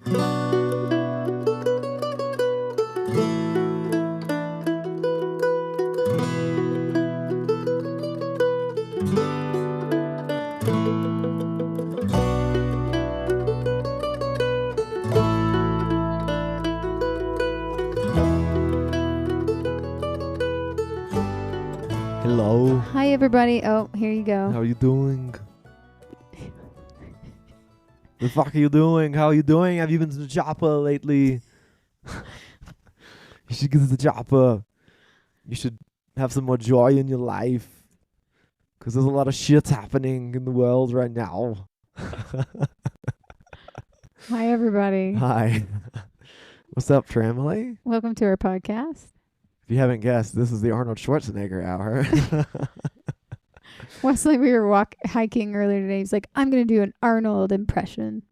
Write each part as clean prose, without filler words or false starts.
Hello. Hi, everybody. Oh, here you go. How are you doing? The fuck are you doing? How are you doing? Have you been to the chopper lately? You should get to the chopper. You should have some more joy in your life. Because there's a lot of shit happening in the world right now. Hi, everybody. Hi. What's up, Tramley? Welcome to our podcast. If you haven't guessed, this is the Arnold Schwarzenegger hour. Wesley, we were hiking earlier today. He's like, I'm going to do an Arnold impression.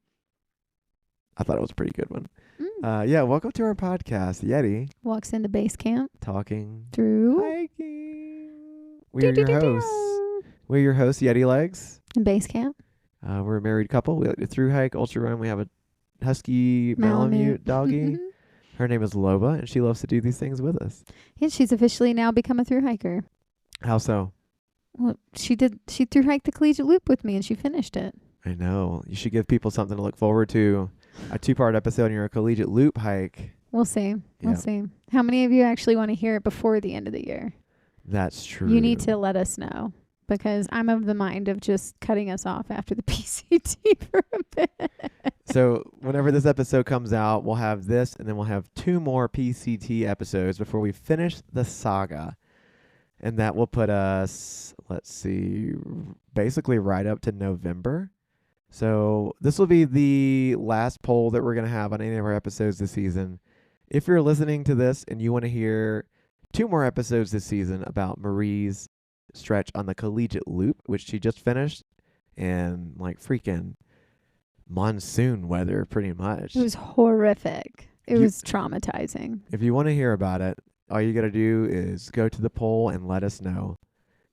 I thought it was a pretty good one. Yeah, welcome to our podcast, Yeti. Walks into Basecamp. Talking. Through. Hiking. We're your hosts. We're your hosts, Yeti Legs. In Basecamp. We're a married couple. We like to through hike, ultra run. We have a husky Malamute doggy. Her name is Loba, and she loves to do these things with us. Yeah, she's officially now become a through hiker. How so? Well, she through hiked the Collegiate Loop with me, and she finished it. I know. You should give people something to look forward to. A 2-part episode on your Collegiate Loop hike. We'll see. We'll see. How many of you actually want to hear it before the end of the year? That's true. You need to let us know, because I'm of the mind of just cutting us off after the PCT for a bit. So whenever this episode comes out, we'll have this, and then we'll have 2 more PCT episodes before we finish the saga. And that will put us, let's see, basically right up to November. So this will be the last poll that we're going to have on any of our episodes this season. If you're listening to this and you want to hear 2 more episodes this season about Marie's stretch on the Collegiate Loop, which she just finished, and like freaking monsoon weather pretty much. It was horrific. It was traumatizing. If you want to hear about it, all you got to do is go to the poll and let us know.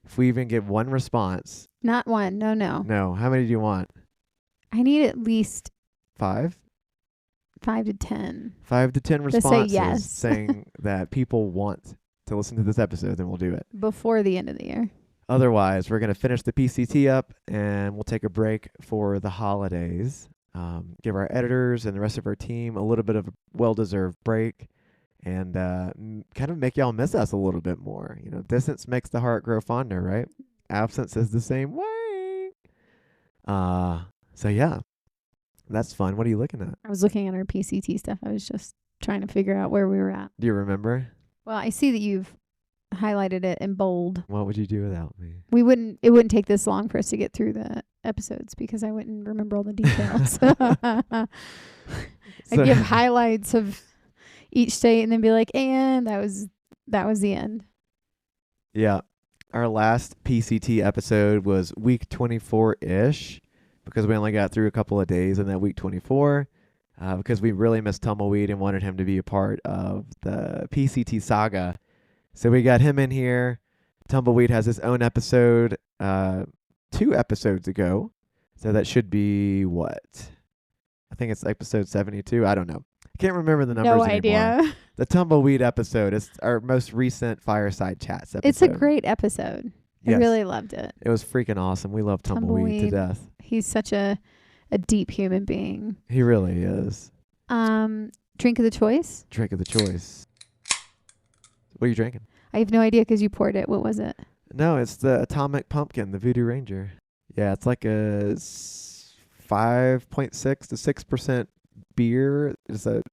If we even get 1 response. Not 1. No. No. How many do you want? I need at least 5? 5 to 10. 5 to 10 responses say yes. saying that people want to listen to this episode, then we'll do it. Before the end of the year. Otherwise, we're going to finish the PCT up, and we'll take a break for the holidays. Give our editors and the rest of our team a little bit of a well-deserved break, and kind of make y'all miss us a little bit more. You know, distance makes the heart grow fonder, right? Absence is the same way. So yeah, that's fun. What are you looking at? I was looking at our PCT stuff. I was just trying to figure out where we were at. Do you remember? Well, I see that you've highlighted it in bold. What would you do without me? It wouldn't take this long for us to get through the episodes because I wouldn't remember all the details. I'd give highlights of each state and then be like, and that was the end. Yeah. Our last PCT episode was week 24-ish because we only got through a couple of days in that week 24 because we really missed Tumbleweed and wanted him to be a part of the PCT saga. So we got him in here. Tumbleweed has his own episode 2 episodes ago. So that should be what? I think it's episode 72. I don't know. I can't remember the numbers anymore. No idea. The Tumbleweed episode is our most recent Fireside Chats episode. It's a great episode. Yes. I really loved it. It was freaking awesome. We love Tumbleweed to death. He's such a deep human being. He really is. Drink of the choice? Drink of the choice. What are you drinking? I have no idea because you poured it. What was it? No, it's the Atomic Pumpkin, the Voodoo Ranger. Yeah, it's like a 5.6 to 6% beer. Was it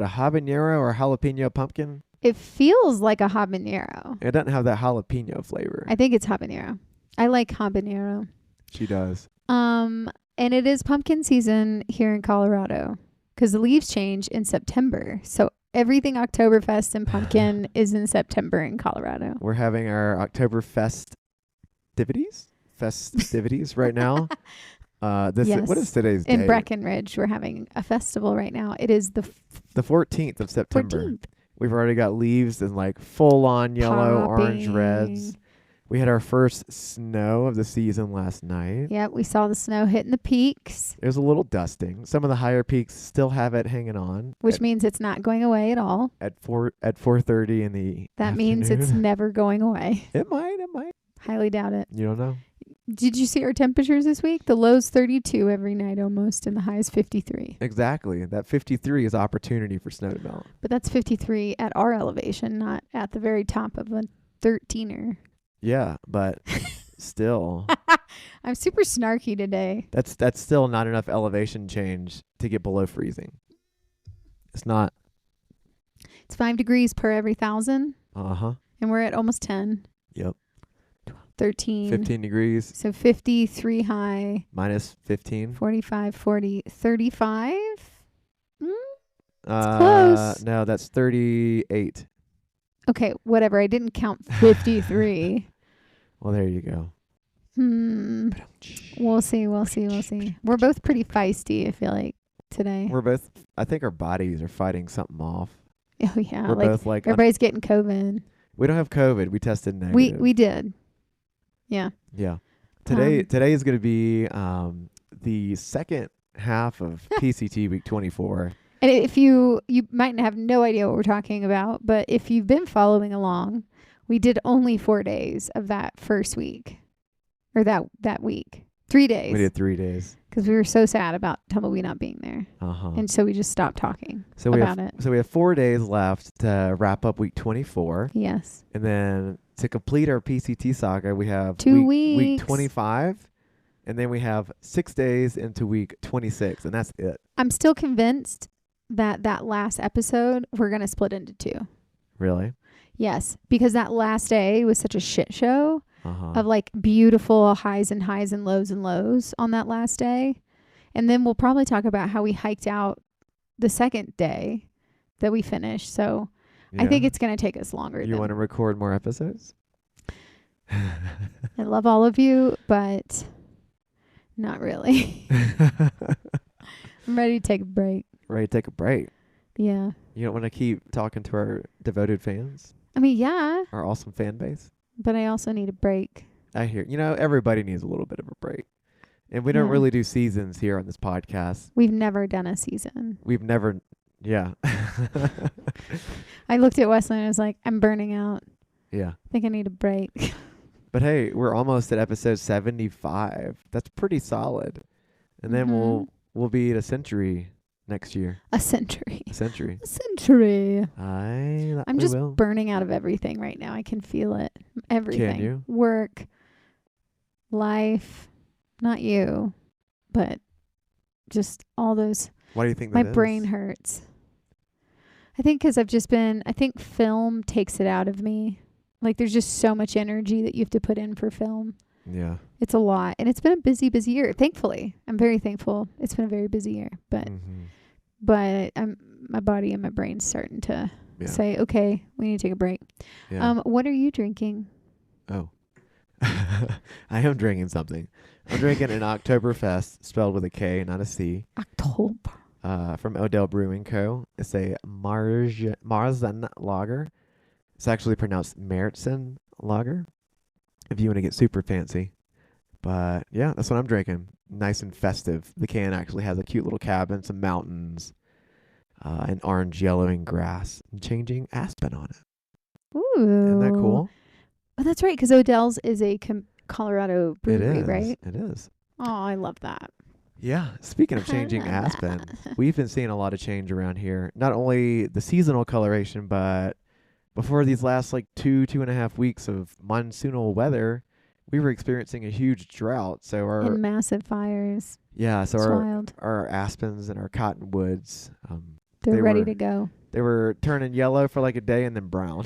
a habanero or a jalapeno pumpkin? It feels like a habanero. It doesn't have that jalapeno flavor. I think it's habanero. I like habanero. She does. And it is pumpkin season here in Colorado because the leaves change in September. So everything Oktoberfest and pumpkin is in September in Colorado. We're having our Oktober festivities right now. Yes. What is today's date? In Breckenridge, we're having a festival right now. It is the 14th of September. 14th. We've already got leaves in like full on yellow, Popping. orange, reds. We had our first snow of the season last night. Yep, we saw the snow hitting the peaks, It was a little dusting. Some of the higher peaks still have it hanging on. which means it's not going away at all. At 4:30 in the That means it's afternoon. never going away. It might. Highly doubt it. You don't know. Did you see our temperatures this week? The low's 32 every night almost, and the high is 53. Exactly. That 53 is opportunity for snow to melt. But that's 53 at our elevation, not at the very top of a 13er. Yeah, but still, I'm super snarky today. that's still not enough elevation change to get below freezing. It's not. It's 5 degrees per every 1,000, Uh-huh. and we're at almost 10. Yep. 13. 15 degrees So 53 high, minus 15. 45, 40, 35. Close. close. No, that's 38. Okay, whatever. I didn't count 53. Well, there you go. We'll see. We're both pretty feisty, I feel like, today. We're both, I think our bodies are fighting something off. Oh, yeah. We're both like, everybody's getting COVID. we don't have COVID. We tested negative. We did. Yeah. Yeah. Today is going to be the second half of PCT week 24. And if you might have no idea what we're talking about, but if you've been following along, we did only 4 days of that first week, or that week. 3 days. We did 3 days. Because we were so sad about Tumbleweed not being there. Uh-huh. And so we just stopped talking So about it. So we have 4 days left to wrap up week 24. Yes. And then to complete our PCT saga, we have 2 week weeks. 25. And then we have 6 days into week 26. And that's it. I'm still convinced that last episode, we're going to split into 2. Really? Yes. Because that last day was such a shit show. Uh-huh. Of like beautiful highs and lows on that last day. And then we'll probably talk about how we hiked out the second day that we finished. So I think it's going to take us longer. You want to record more episodes? I love all of you, but not really. I'm ready to take a break. Ready to take a break? Yeah. You don't want to keep talking to our devoted fans? I mean, yeah, Our awesome fan base? but I also need a break. I hear. Everybody needs a little bit of a break. And we don't Yeah. really do seasons here on this podcast. We've never done a season. We've never, yeah. I looked at Wesley and I was like, I'm burning out. Yeah. I think I need a break. But hey, we're almost at episode 75. That's pretty solid. And then we'll be at a century next year. A century. A century. A century. I'm just burning out of everything right now. I can feel it. Everything. Can you? Work, life, not you, but just all those. Why do you think My that is? brain hurts. I think 'cause I think film takes it out of me. Like there's just so much energy that you have to put in for film. Yeah. It's a lot. And it's been a busy year. Thankfully. I'm very thankful. It's been a very busy year. But my body and my brain's starting to say, okay, we need to take a break. Yeah. What are you drinking? Oh. I am drinking something. I'm drinking an Oktoberfest, spelled with a K, not a C. October. From Odell Brewing Co. It's a Marzen lager. It's actually pronounced Märzen lager, if you want to get super fancy. But yeah, that's what I'm drinking. Nice and festive. The can actually has a cute little cabin, some mountains, and orange yellowing grass, and changing aspen on it. Ooh. Isn't that cool? Oh, that's right, because Odell's is a Colorado brewery, It is. right? It is. Oh, I love that. Yeah. Speaking of changing aspen, we've been seeing a lot of change around here. Not only the seasonal coloration, but before these last 2.5 weeks of monsoonal weather, we were experiencing a huge drought. So And massive fires. so It's wild. our aspens and our cottonwoods, They're they ready were- to go. they were turning yellow for a day and then brown.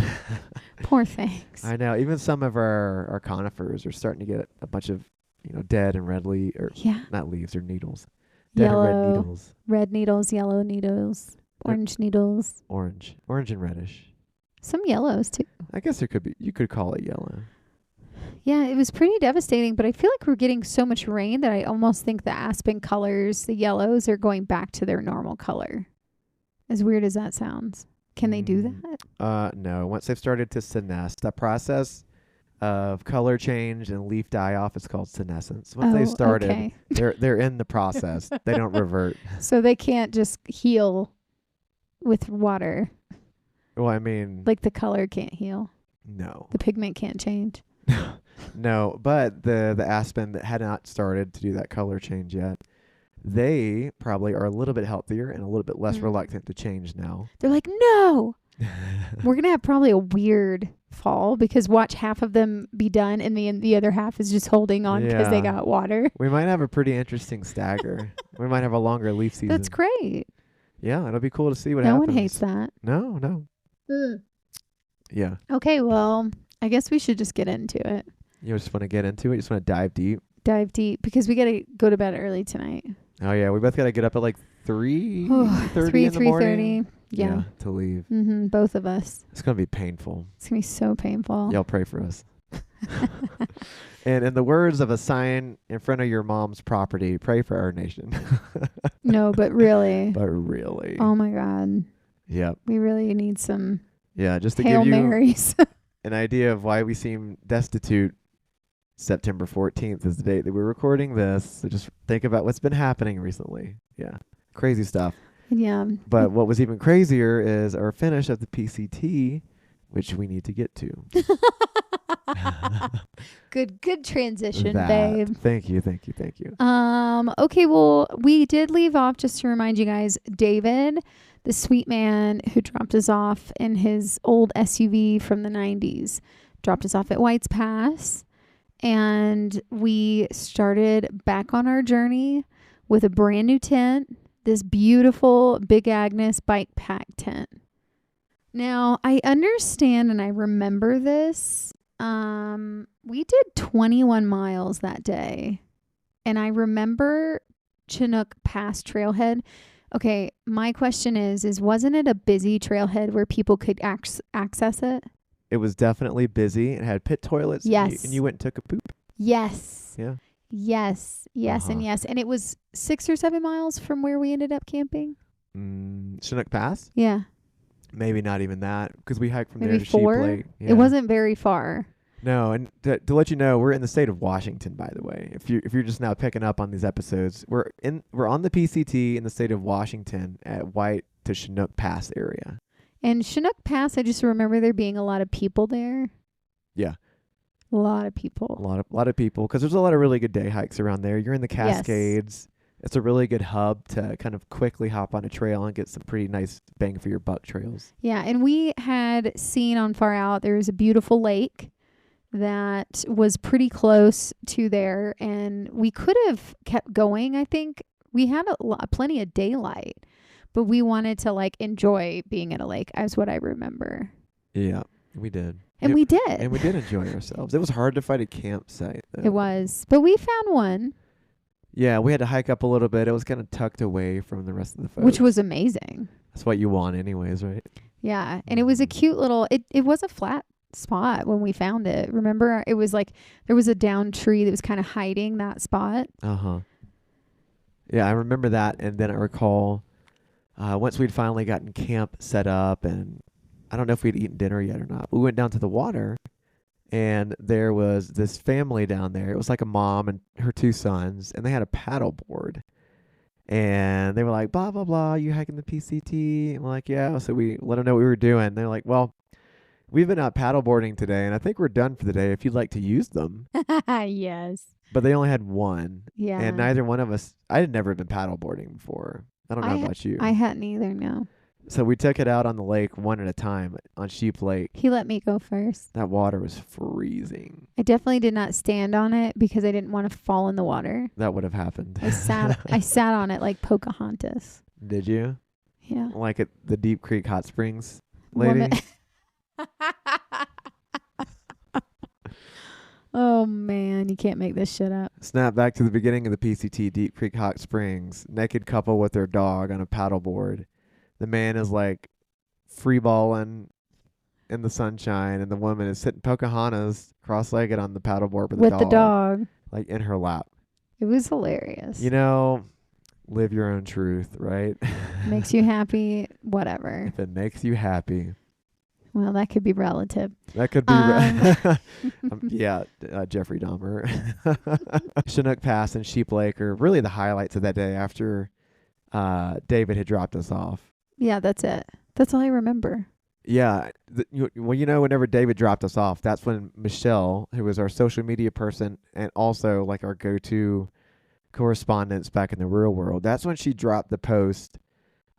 Poor things. I know. Even some of our conifers are starting to get a bunch of dead and red leaves, or Yeah. not leaves, or needles. Dead and Yellow, red needles. red needles, yellow needles, orange needles. Orange and reddish. Some yellows too. I guess you could call it yellow. Yeah, it was pretty devastating, but I feel like we're getting so much rain that I almost think the aspen colors, the yellows, are going back to their normal color. As weird as that sounds. Can they do that? No. Once they've started to senesce, that process of color change and leaf die off. It's called senescence. Once they've started, okay. they're in the process. They don't revert. So they can't just heal with water. Well, I mean, Like the color can't heal. no. The pigment can't change. No, but the aspen that had not started to do that color change yet, they probably are a little bit healthier and a little bit less reluctant to change now. They're like, no. We're going to have probably a weird fall because watch half of them be done and the other half is just holding on because they got water. We might have a pretty interesting stagger. We might have a longer leaf season. That's great. Yeah, it'll be cool to see what happens. No one hates that. No. Yeah. Okay, well, I guess we should just get into it. You just want to get into it? You just want to dive deep? Dive deep because we got to go to bed early tonight. Oh, yeah. We both got to get up at like 3:30 in the morning. 3:30. Yeah. To leave. Both of us. It's going to be painful. It's going to be so painful. Y'all pray for us. And in the words of a sign in front of your mom's property, pray for our nation. No, but really. But really. Oh, my God. Yep. We really need some just to Hail give you Marys. an idea of why we seem destitute. September 14th is the date that we're recording this. So just think about what's been happening recently. Yeah. Crazy stuff. Yeah. But what was even crazier is our finish of the PCT, which we need to get to. Good transition, babe. Thank you. Okay, well, we did leave off, just to remind you guys, David, the sweet man who dropped us off in his old SUV from the 90s, dropped us off at White's Pass. And we started back on our journey with a brand new tent, this beautiful Big Agnes bike pack tent. Now, I understand and I remember this. We did 21 miles that day. And I remember Chinook Pass trailhead. Okay, my question is wasn't it a busy trailhead where people could access it? It was definitely busy. It had pit toilets. Yes. And you went and took a poop. Yes. Yeah. Yes, and yes. And it was 6 or 7 miles from where we ended up camping. Chinook Pass? Yeah. Maybe not even that, because we hiked from Maybe there to 4? Sheep Lake. Yeah. It wasn't very far. No, and to let you know, we're in the state of Washington, by the way. If you're just now picking up on these episodes, we're on the PCT in the state of Washington at White to Chinook Pass area. And Chinook Pass, I just remember there being a lot of people there. Yeah. A lot of people. A lot of people, because there's a lot of really good day hikes around there. You're in the Cascades. Yes. It's a really good hub to kind of quickly hop on a trail and get some pretty nice bang for your buck trails. Yeah, and we had seen on far out, there was a beautiful lake that was pretty close to there, and we could have kept going. I think we had plenty of daylight, but we wanted to enjoy being at a lake, as what I remember. Yeah, we did. And we did. And we did enjoy ourselves. It was hard to find a campsite, though. It was, but we found one. Yeah, we had to hike up a little bit. It was kind of tucked away from the rest of the folks. Which was amazing. That's what you want anyways, right? Yeah, and it was a cute little, it was a flat spot when we found it. Remember, it was there was a down tree that was kind of hiding that spot. Uh-huh. Yeah, I remember that, and then I recall once we'd finally gotten camp set up, and I don't know if we'd eaten dinner yet or not, we went down to the water, and there was this family down there. It was like a mom and her 2 sons, and they had a paddleboard. And they were like, blah, blah, blah, you hiking the PCT? And we're like, yeah. So we let them know what we were doing. They're like, well, we've been out paddleboarding today, and I think we're done for the day if you'd like to use them. Yes. But they only had one. Yeah. And neither one of us, I had never been paddleboarding before. I don't know about you. I hadn't either, no. So we took it out on the lake one at a time on Sheep Lake. He let me go first. That water was freezing. I definitely did not stand on it because I didn't want to fall in the water. That would have happened. I sat on it like Pocahontas. Did you? Yeah. Like at the Deep Creek Hot Springs lady? Oh, man. You can't make this shit up. Snap back to the beginning of the PCT, Deep Creek Hot Springs. Naked couple with their dog on a paddleboard. The man is free balling in the sunshine, and the woman is sitting Pocahontas cross-legged on the paddleboard with the dog. In her lap. It was hilarious. Live your own truth, right? Makes you happy, whatever. If it makes you happy. Well, that could be relative. That could be, Jeffrey Dahmer. Chinook Pass and Sheep Lake are really the highlights of that day after David had dropped us off. Yeah, that's it. That's all I remember. Yeah. Whenever David dropped us off, that's when Michelle, who was our social media person and also like our go-to correspondence back in the real world, that's when she dropped the post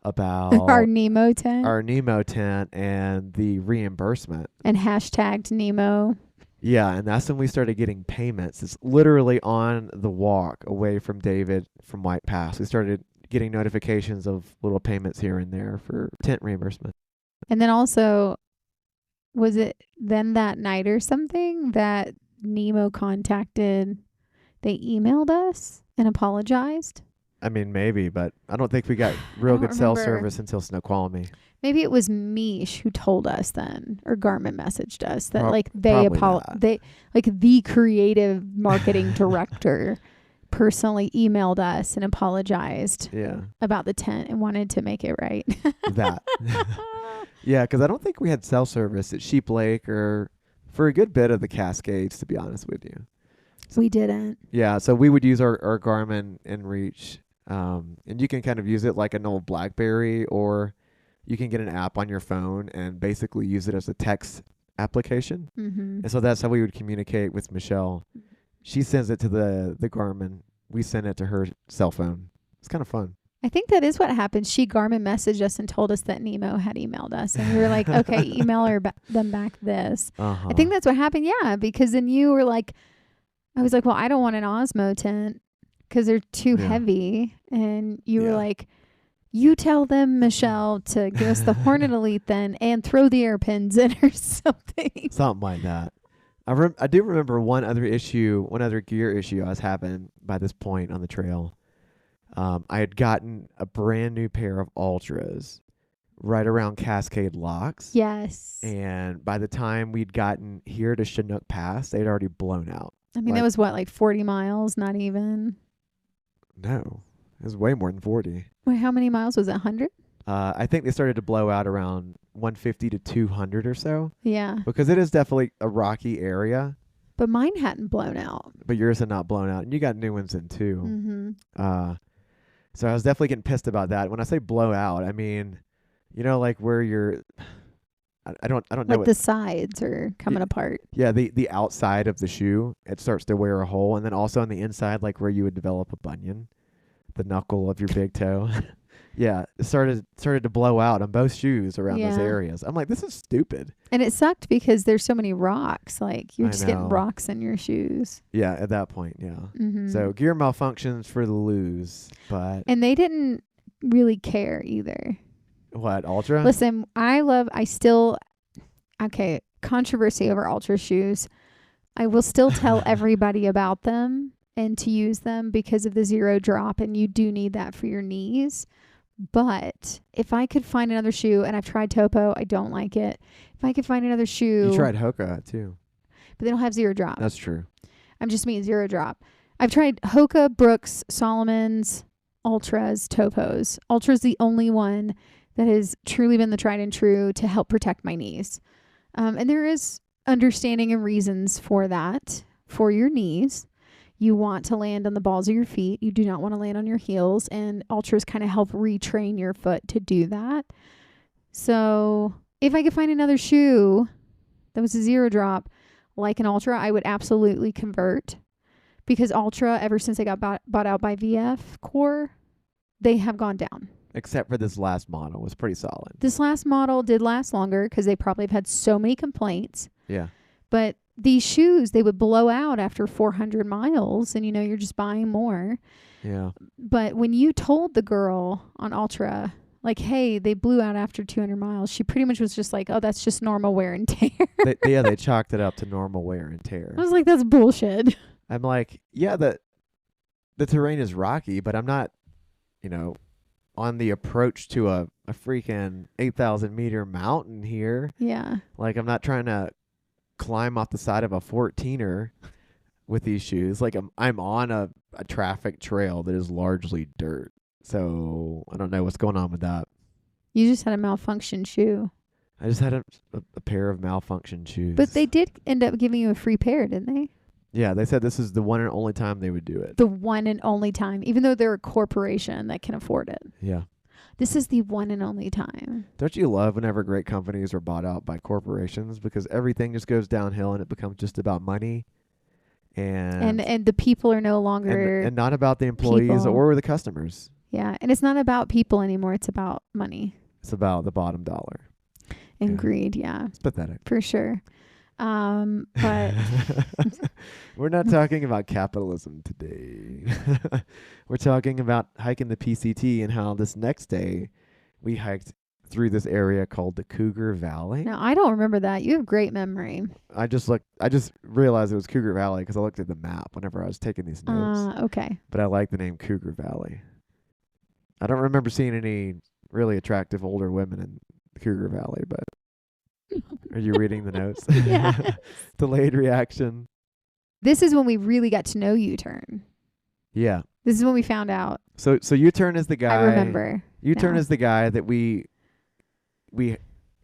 about our Nemo tent and the reimbursement. And hashtagged Nemo. Yeah, and that's when we started getting payments. It's literally on the walk away from David from White Pass. We started getting notifications of little payments here and there for tent reimbursement. And then also, was it then that night or something that Nemo contacted, they emailed us and apologized? I mean, maybe, but I don't think we got real good cell service until Snoqualmie. Maybe it was Mish who told us then, or Garmin messaged us that the creative marketing director personally emailed us and apologized about the tent and wanted to make it right. That. Yeah, because I don't think we had cell service at Sheep Lake or for a good bit of the Cascades, to be honest with you. We didn't. Yeah, so we would use our Garmin inReach. And you can kind of use it like an old BlackBerry, or you can get an app on your phone and basically use it as a text application. Mm-hmm. And so that's how we would communicate with Michelle. She sends it to the Garmin. We send it to her cell phone. It's kind of fun. I think that is what happened. She Garmin messaged us and told us that Nemo had emailed us. And we were like, okay, email them back this. Uh-huh. I think that's what happened. Yeah, because then you were like, I was like, well, I don't want an Osmo tent because they're too heavy. And you were like, you tell them, Michelle, to give us the Hornet Elite then and throw the airpins in or something. Something like that. I do remember one other gear issue I was having by this point on the trail. I had gotten a brand new pair of Ultras right around Cascade Locks. Yes. And by the time we'd gotten here to Chinook Pass, they'd already blown out. I mean, that was what, 40 miles? Not even? No, it was way more than 40. Wait, how many miles was it? 100? I think they started to blow out around 150 to 200 or so. Yeah. Because it is definitely a rocky area. But mine hadn't blown out. But yours had not blown out. And you got new ones in too. Mm-hmm. So I was definitely getting pissed about that. When I say blow out, I mean, like where you're, I don't know. Like the sides are coming apart. Yeah, the outside of the shoe, it starts to wear a hole. And then also on the inside, like where you would develop a bunion, the knuckle of your big toe. Yeah, it started to blow out on both shoes around those areas. I'm like, this is stupid. And it sucked because there's so many rocks. Like you're just getting rocks in your shoes. Yeah, at that point, yeah. Mm-hmm. So gear malfunctions for the lose, but and they didn't really care either. What, Ultra? Listen, controversy over Ultra shoes. I will still tell everybody about them and to use them because of the zero drop, and you do need that for your knees. But if I could find another shoe, and I've tried Topo, I don't like it. If I could find another shoe. You tried Hoka too. But they don't have zero drop. That's true. I'm just meaning zero drop. I've tried Hoka, Brooks, Solomon's, Ultras, Topos. Ultra's the only one that has truly been the tried and true to help protect my knees. And there is understanding and reasons for that, for your knees. You want to land on the balls of your feet. You do not want to land on your heels. And Ultras kind of help retrain your foot to do that. So if I could find another shoe that was a zero drop, like an Ultra, I would absolutely convert. Because Ultra, ever since they got bought out by VF Core, they have gone down. Except for this last model was pretty solid. This last model did last longer because they probably have had so many complaints. Yeah. But these shoes, they would blow out after 400 miles and, you're just buying more. Yeah. But when you told the girl on Ultra, like, hey, they blew out after 200 miles, she pretty much was just like, oh, that's just normal wear and tear. They chalked it up to normal wear and tear. I was like, that's bullshit. I'm like, yeah, the terrain is rocky, but I'm not, on the approach to a freaking 8,000 meter mountain here. Yeah. Like, I'm not trying to climb off the side of a 14er with these shoes. Like, I'm on a traffic trail that is largely dirt. So I don't know what's going on with that. You just had a malfunction shoe. I just had a pair of malfunction shoes. But they did end up giving you a free pair, didn't they? Yeah, they said this is the one and only time they would do it. The one and only time, even though they're a corporation that can afford it. Yeah. This is the one and only time. Don't you love whenever great companies are bought out by corporations, because everything just goes downhill and it becomes just about money and the people are no longer and not about the employees people. or the customers. Yeah, and it's not about people anymore. It's about money It's about the bottom dollar. and Yeah. greed. Yeah, It's pathetic. for sure. But We're not talking about capitalism today. We're talking about hiking the PCT and how this next day we hiked through this area called the Cougar Valley. no, I don't remember that. You have great memory. I just realized it was Cougar Valley because I looked at the map whenever I was taking these notes. Okay. But I like the name Cougar Valley. I don't remember seeing any really attractive older women in the Cougar Valley, but are you reading the notes? Yeah. Delayed reaction. This is when we really got to know U-Turn. Yeah. This is when we found out. So U-Turn is the guy. I remember. U-Turn now. is the guy that we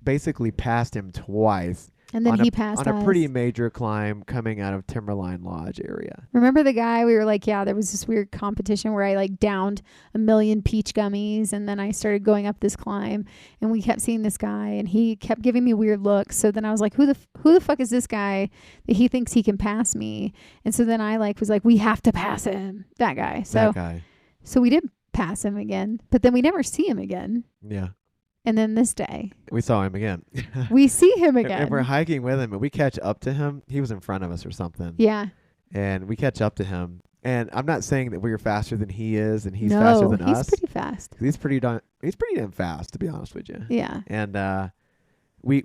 basically passed him twice And then he passed on us. a pretty major climb coming out of Timberline Lodge area. Remember the guy? We were like, yeah, there was this weird competition where I like downed 1 million peach gummies, and then I started going up this climb, and we kept seeing this guy, and he kept giving me weird looks. So then I was like, who the fuck is this guy that he thinks he can pass me? And so then I was like, we have to pass him, that guy. So That guy. So we did pass him again, but then we never see him again. Yeah. And then this day, We saw him again. we see him again. And we're hiking with him, and we catch up to him. He was in front of us or something. Yeah. And we catch up to him. And I'm not saying that we're faster than he is and he's faster than us. He's pretty fast. He's pretty damn fast, to be honest with you. Yeah. And we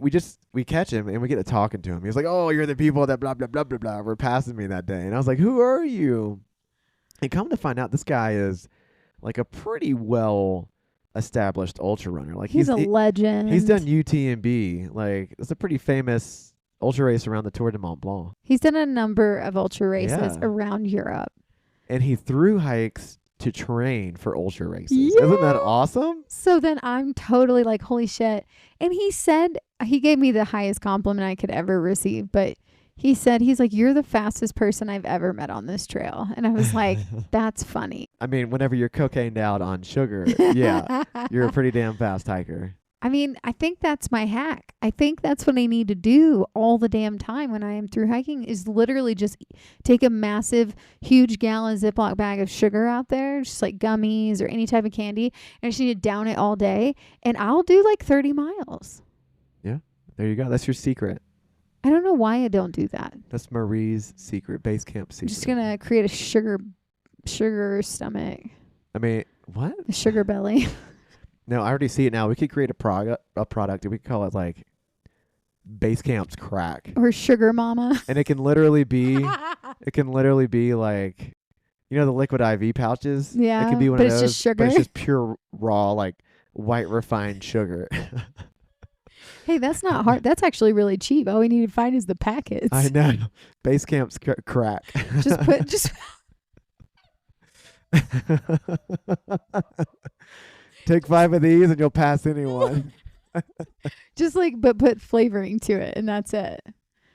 catch him and we get to talking to him. He's like, "Oh, you're the people that blah blah blah blah blah were passing me that day." And I was like, "Who are you?" And come to find out, this guy is like a pretty well established ultra runner. Like he's a legend. He's done UTMB. Like, it's a pretty famous ultra race around the Tour de Mont Blanc. He's done a number of ultra races Yeah. around Europe. And he threw hikes to train for ultra races. Yeah. Isn't that awesome? So then I'm totally like, holy shit. And he gave me the highest compliment I could ever receive, but he's like, you're the fastest person I've ever met on this trail. And I was like, that's funny. I mean, whenever you're cocained out on sugar, yeah, you're a pretty damn fast hiker. I mean, I think that's my hack. I think that's what I need to do all the damn time when I am through hiking, is literally just take a massive, huge gallon Ziploc bag of sugar out there, just like gummies or any type of candy, and I just need to down it all day, and I'll do like 30 miles. Yeah, there you go. That's your secret. I don't know why I don't do that. That's Marie's secret, Basecamp secret. I'm just going to create a sugar stomach, I mean, what? a sugar belly. No, I already see it now. We could create a product, and we could call it like Basecamp's crack. Or sugar mama. And it can literally be like, you know, the liquid IV pouches? Yeah, It can be one but of it's those. just sugar. But it's just pure raw, like white refined sugar. Hey, that's not hard. That's actually really cheap. All we need to find is the packets. I know. Basecamp's crack. Just Take 5 of these and you'll pass anyone. but put flavoring to it, and that's it.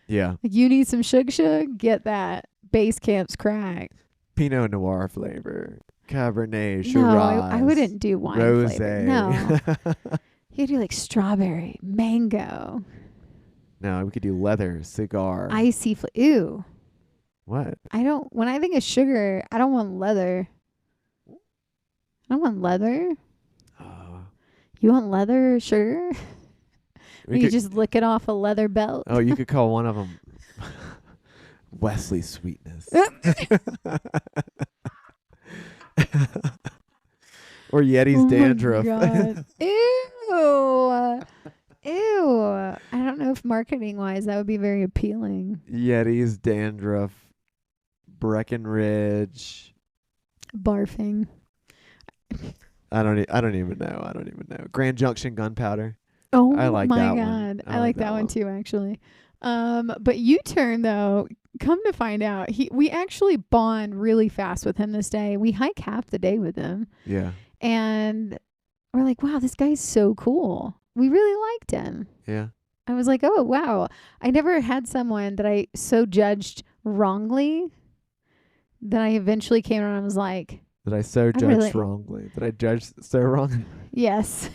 Yeah. Like, you need some shug, get that. Basecamp's crack. Pinot Noir flavor. Cabernet, Shiraz. No, I wouldn't do wine Rosé. flavor. No. You could do like strawberry, mango, No, we could do leather, cigar. icy ew. What? When I think of sugar, I don't want leather. I don't want leather. You want leather sugar? You just lick it off a leather belt. Oh, you could call one of them Wesley Sweetness. Or Yeti's dandruff. God. Ew. Ew. I don't know if marketing wise that would be very appealing. Yeti's dandruff. Breckenridge. Barfing. I don't even know. Grand Junction gunpowder. Oh, I like my that God. one. I like that one too, actually. But U-Turn, though, come to find out, we actually bond really fast with him this day. We hike half the day with him. Yeah. And we're like, wow, this guy's so cool. we really liked him. Yeah. I was like, oh, wow. I never had someone that I so judged wrongly that I eventually came around and was like, That I so judged really- wrongly. That I judged so wrong. yes.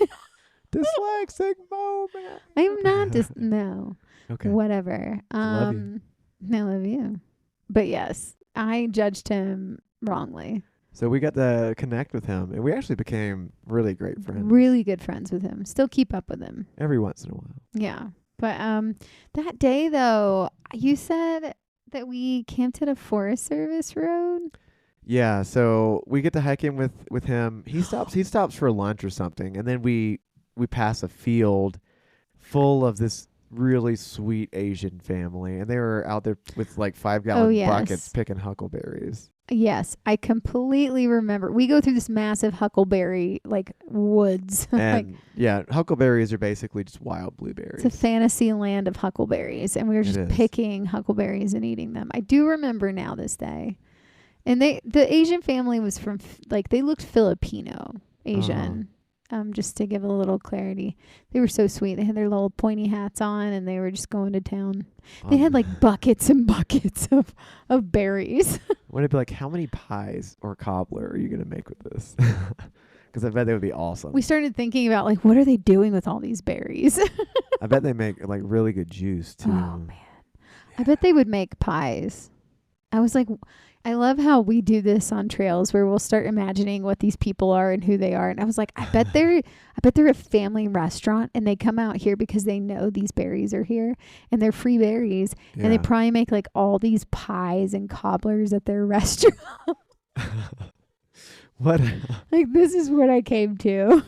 Dyslexic moment. I'm not just, no. Okay. Whatever. Love you. I love you. But yes, I judged him wrongly. So we got to connect with him, and we actually became really great friends. Really good friends with him. Still keep up with him. Every once in a while. Yeah. But that day though, you said that we camped at a Forest Service road. Yeah, so we get to hike in with him. He stops for lunch or something, and then we pass a field full of this really sweet Asian family, and they were out there with like 5-gallon yes. buckets picking huckleberries. Yes, I completely remember. We go through this massive huckleberry like woods. And yeah, huckleberries are basically just wild blueberries. It's a fantasy land of huckleberries, and we were just picking huckleberries and eating them. I do remember now this day. And the Asian family was from they looked Filipino Asian. Just to give a little clarity. They were so sweet. They had their little pointy hats on, and they were just going to town. They had like buckets and buckets of berries. Would it be like, how many pies or cobbler are you going to make with this? Because I bet they would be awesome. We started thinking about like, what are they doing with all these berries? I bet they make like really good juice too. Oh man. I bet they would make pies. I was like, I love how we do this on trails where we'll start imagining what these people are and who they are. And I was like, I bet they're a family restaurant, and they come out here because they know these berries are here and they're free berries. Yeah. And they probably make like all these pies and cobblers at their restaurant. What? Like, this is what I came to.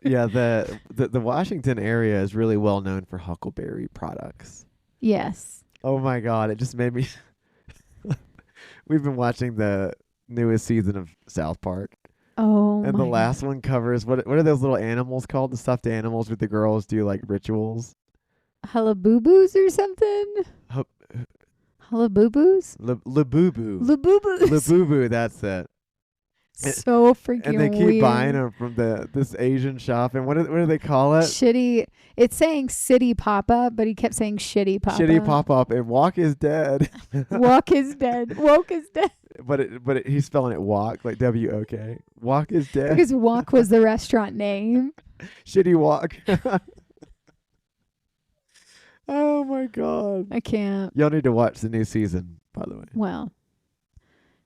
Yeah, the Washington area is really well known for huckleberry products. Yes. Oh my God, it just made me. We've been watching the newest season of South Park. Oh, and the last one covers what are those little animals called? The stuffed animals where the girls do like rituals. Hullaboobos or something? Hullaboobos? Labubu. Laboobos. Labubu, that's it. So freaking weird. And they keep buying them from this Asian shop. And what do they call it? Shitty. It's saying city pop-up, but he kept saying shitty pop-up. Shitty pop-up. And Walk is dead. Walk is dead. Woke is dead. But he's spelling it walk, like W-O-K. Walk is dead. Because Walk was the restaurant name. Shitty Walk. Oh my God. I can't. Y'all need to watch the new season, by the way. Well,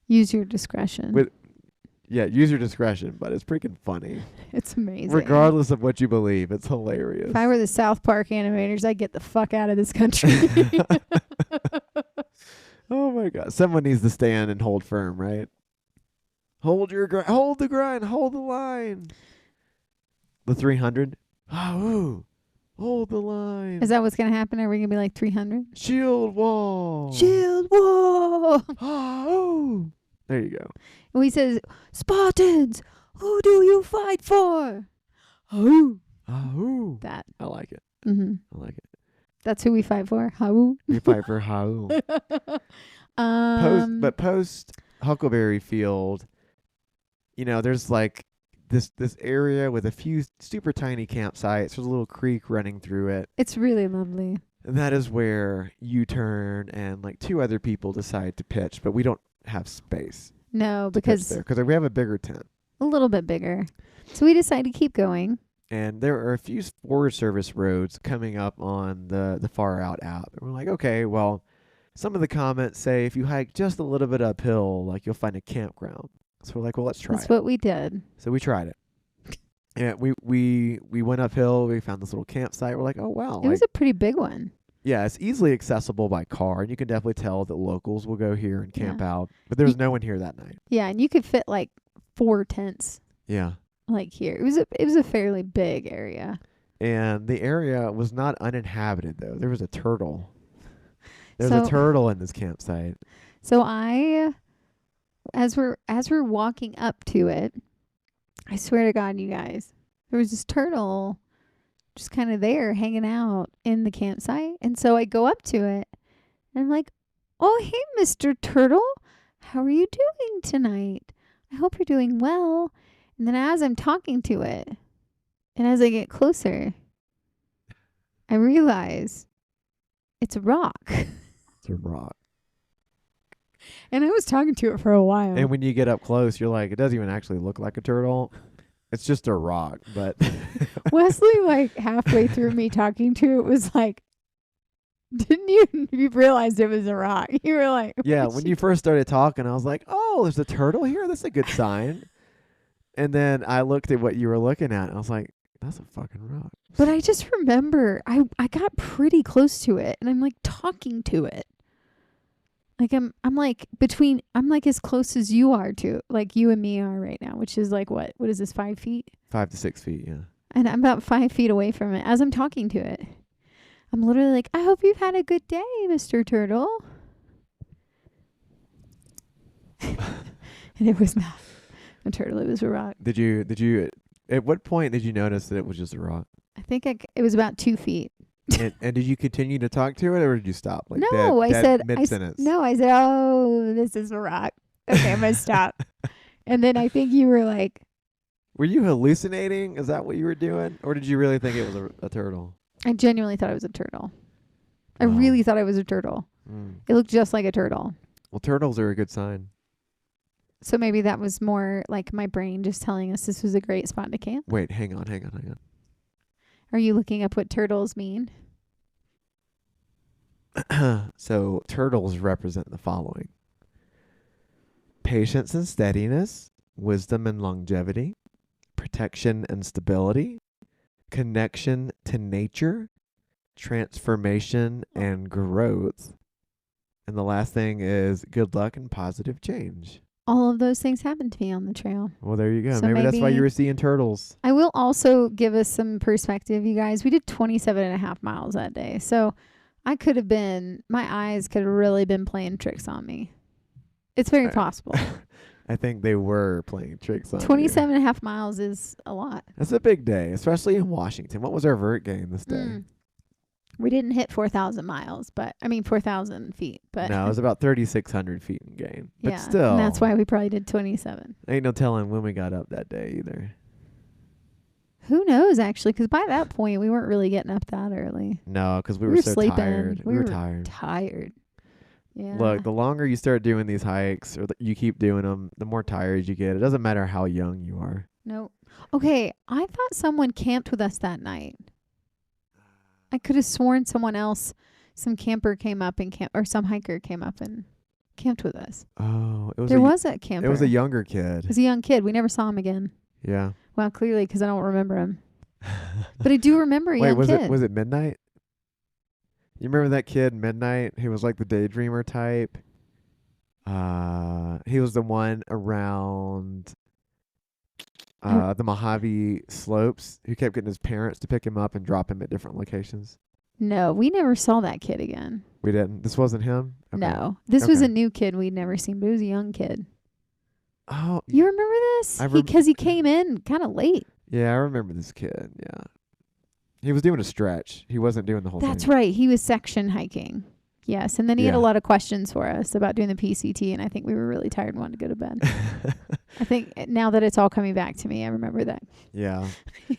use your discretion. Yeah, use your discretion, but it's freaking funny. It's amazing. Regardless of what you believe, it's hilarious. If I were the South Park animators, I'd get the fuck out of this country. Oh my God. Someone needs to stand and hold firm, right? Hold your grind. Hold the grind. Hold the line. The 300. Oh, hold the line. Is that what's going to happen? Are we going to be like 300? Shield wall. Shield wall. Oh. There you go. And he says, Spartans, who do you fight for? Oh. Oh. That. I like it. Mm-hmm. I like it. That's who we fight for. How? We fight for how. Post Huckleberry Field, there's like this area with a few super tiny campsites. There's a little creek running through it. It's really lovely. And that is where U-turn and like 2 other people decide to pitch, but we don't have space. No, because we have a bigger tent. A little bit bigger. So we decided to keep going. And there are a few Forest Service roads coming up on the Far Out app. And we're like, okay, well, some of the comments say if you hike just a little bit uphill, like you'll find a campground. So we're like, well, let's try it. That's what we did. So we tried it. And we went uphill. We found this little campsite. We're like, oh, wow. It was a pretty big one. Yeah, it's easily accessible by car. And you can definitely tell that locals will go here and camp out. But there was no one here that night. Yeah, and you could fit like 4 tents. Yeah. Like here. It was a fairly big area. And the area was not uninhabited, though. There was a turtle. There's a turtle in this campsite. So as we're walking up to it, I swear to God, you guys, there was this turtle just kind of there hanging out in the campsite. And so I go up to it and I'm like, oh, hey, Mr. Turtle, how are you doing tonight? I hope you're doing well. And then as I'm talking to it and as I get closer, I realize it's a rock. It's a rock. And I was talking to it for a while. And when you get up close, you're like, it doesn't even actually look like a turtle. It's just a rock. But Wesley, like halfway through me talking to it, was like, didn't you realize it was a rock? You were like, yeah, when you first started talking, I was like, oh, there's a turtle here. That's a good sign. And then I looked at what you were looking at, and I was like, that's a fucking rock. But I just remember I got pretty close to it, and I'm like talking to it. Like I'm like as close as you are to, like you and me are right now, which is like what is this, 5 feet? 5 to 6 feet, yeah. And I'm about 5 feet away from it as I'm talking to it. I'm literally like, I hope you've had a good day, Mr. Turtle. And it was not a turtle, it was a rock. Did you at what point did you notice that it was just a rock? I think it was about 2 feet. and did you continue to talk to it, or did you stop? Like no, I said mid-sentence. I said, oh, this is a rock. Okay, I'm gonna stop. And then I think you were like, were you hallucinating? Is that what you were doing, or did you really think it was a turtle? I genuinely thought it was a turtle. I really thought it was a turtle. It looked just like a turtle. Well, turtles are a good sign. So maybe that was more like my brain just telling us this was a great spot to camp. Wait, hang on. Are you looking up what turtles mean? So turtles represent the following: patience and steadiness, wisdom and longevity, protection and stability, connection to nature, transformation and growth. And the last thing is good luck and positive change. All of those things happened to me on the trail. Well, there you go. So maybe that's why you were seeing turtles. I will also give us some perspective, you guys. We did 27.5 miles that day. So my eyes could have really been playing tricks on me. It's very possible. I think they were playing tricks on 27.5 miles is a lot. That's a big day, especially in Washington. What was our vert gain this day? We didn't hit 4,000 miles, 4,000 feet. But no, it was about 3,600 feet in gain. But yeah, still. And that's why we probably did 27. Ain't no telling when we got up that day either. Who knows, actually, because by that point, we weren't really getting up that early. No, because we were so sleeping. tired. We were tired. Yeah. Look, the longer you start doing these hikes, or you keep doing them, the more tired you get. It doesn't matter how young you are. No. Okay, I thought someone camped with us that night. I could have sworn someone else, some camper came up and or some hiker came up and camped with us. Oh, there was a camper. It was a younger kid. It was a young kid. We never saw him again. Yeah. Well, clearly because I don't remember him. But I do remember a young kid. Wait, was it Midnight? You remember that kid, Midnight? He was like the daydreamer type. He was the one around the Mojave slopes who kept getting his parents to pick him up and drop him at different locations. No, we never saw that kid again. We didn't? This wasn't him? Okay. No. This was a new kid we'd never seen, but it was a young kid. Oh. You remember this? Because he came in kind of late. Yeah, I remember this kid. Yeah. He was doing a stretch. He wasn't doing the whole thing. That's right. He was section hiking. Yes. And then he had a lot of questions for us about doing the PCT. And I think we were really tired and wanted to go to bed. I think now that it's all coming back to me, I remember that. Yeah.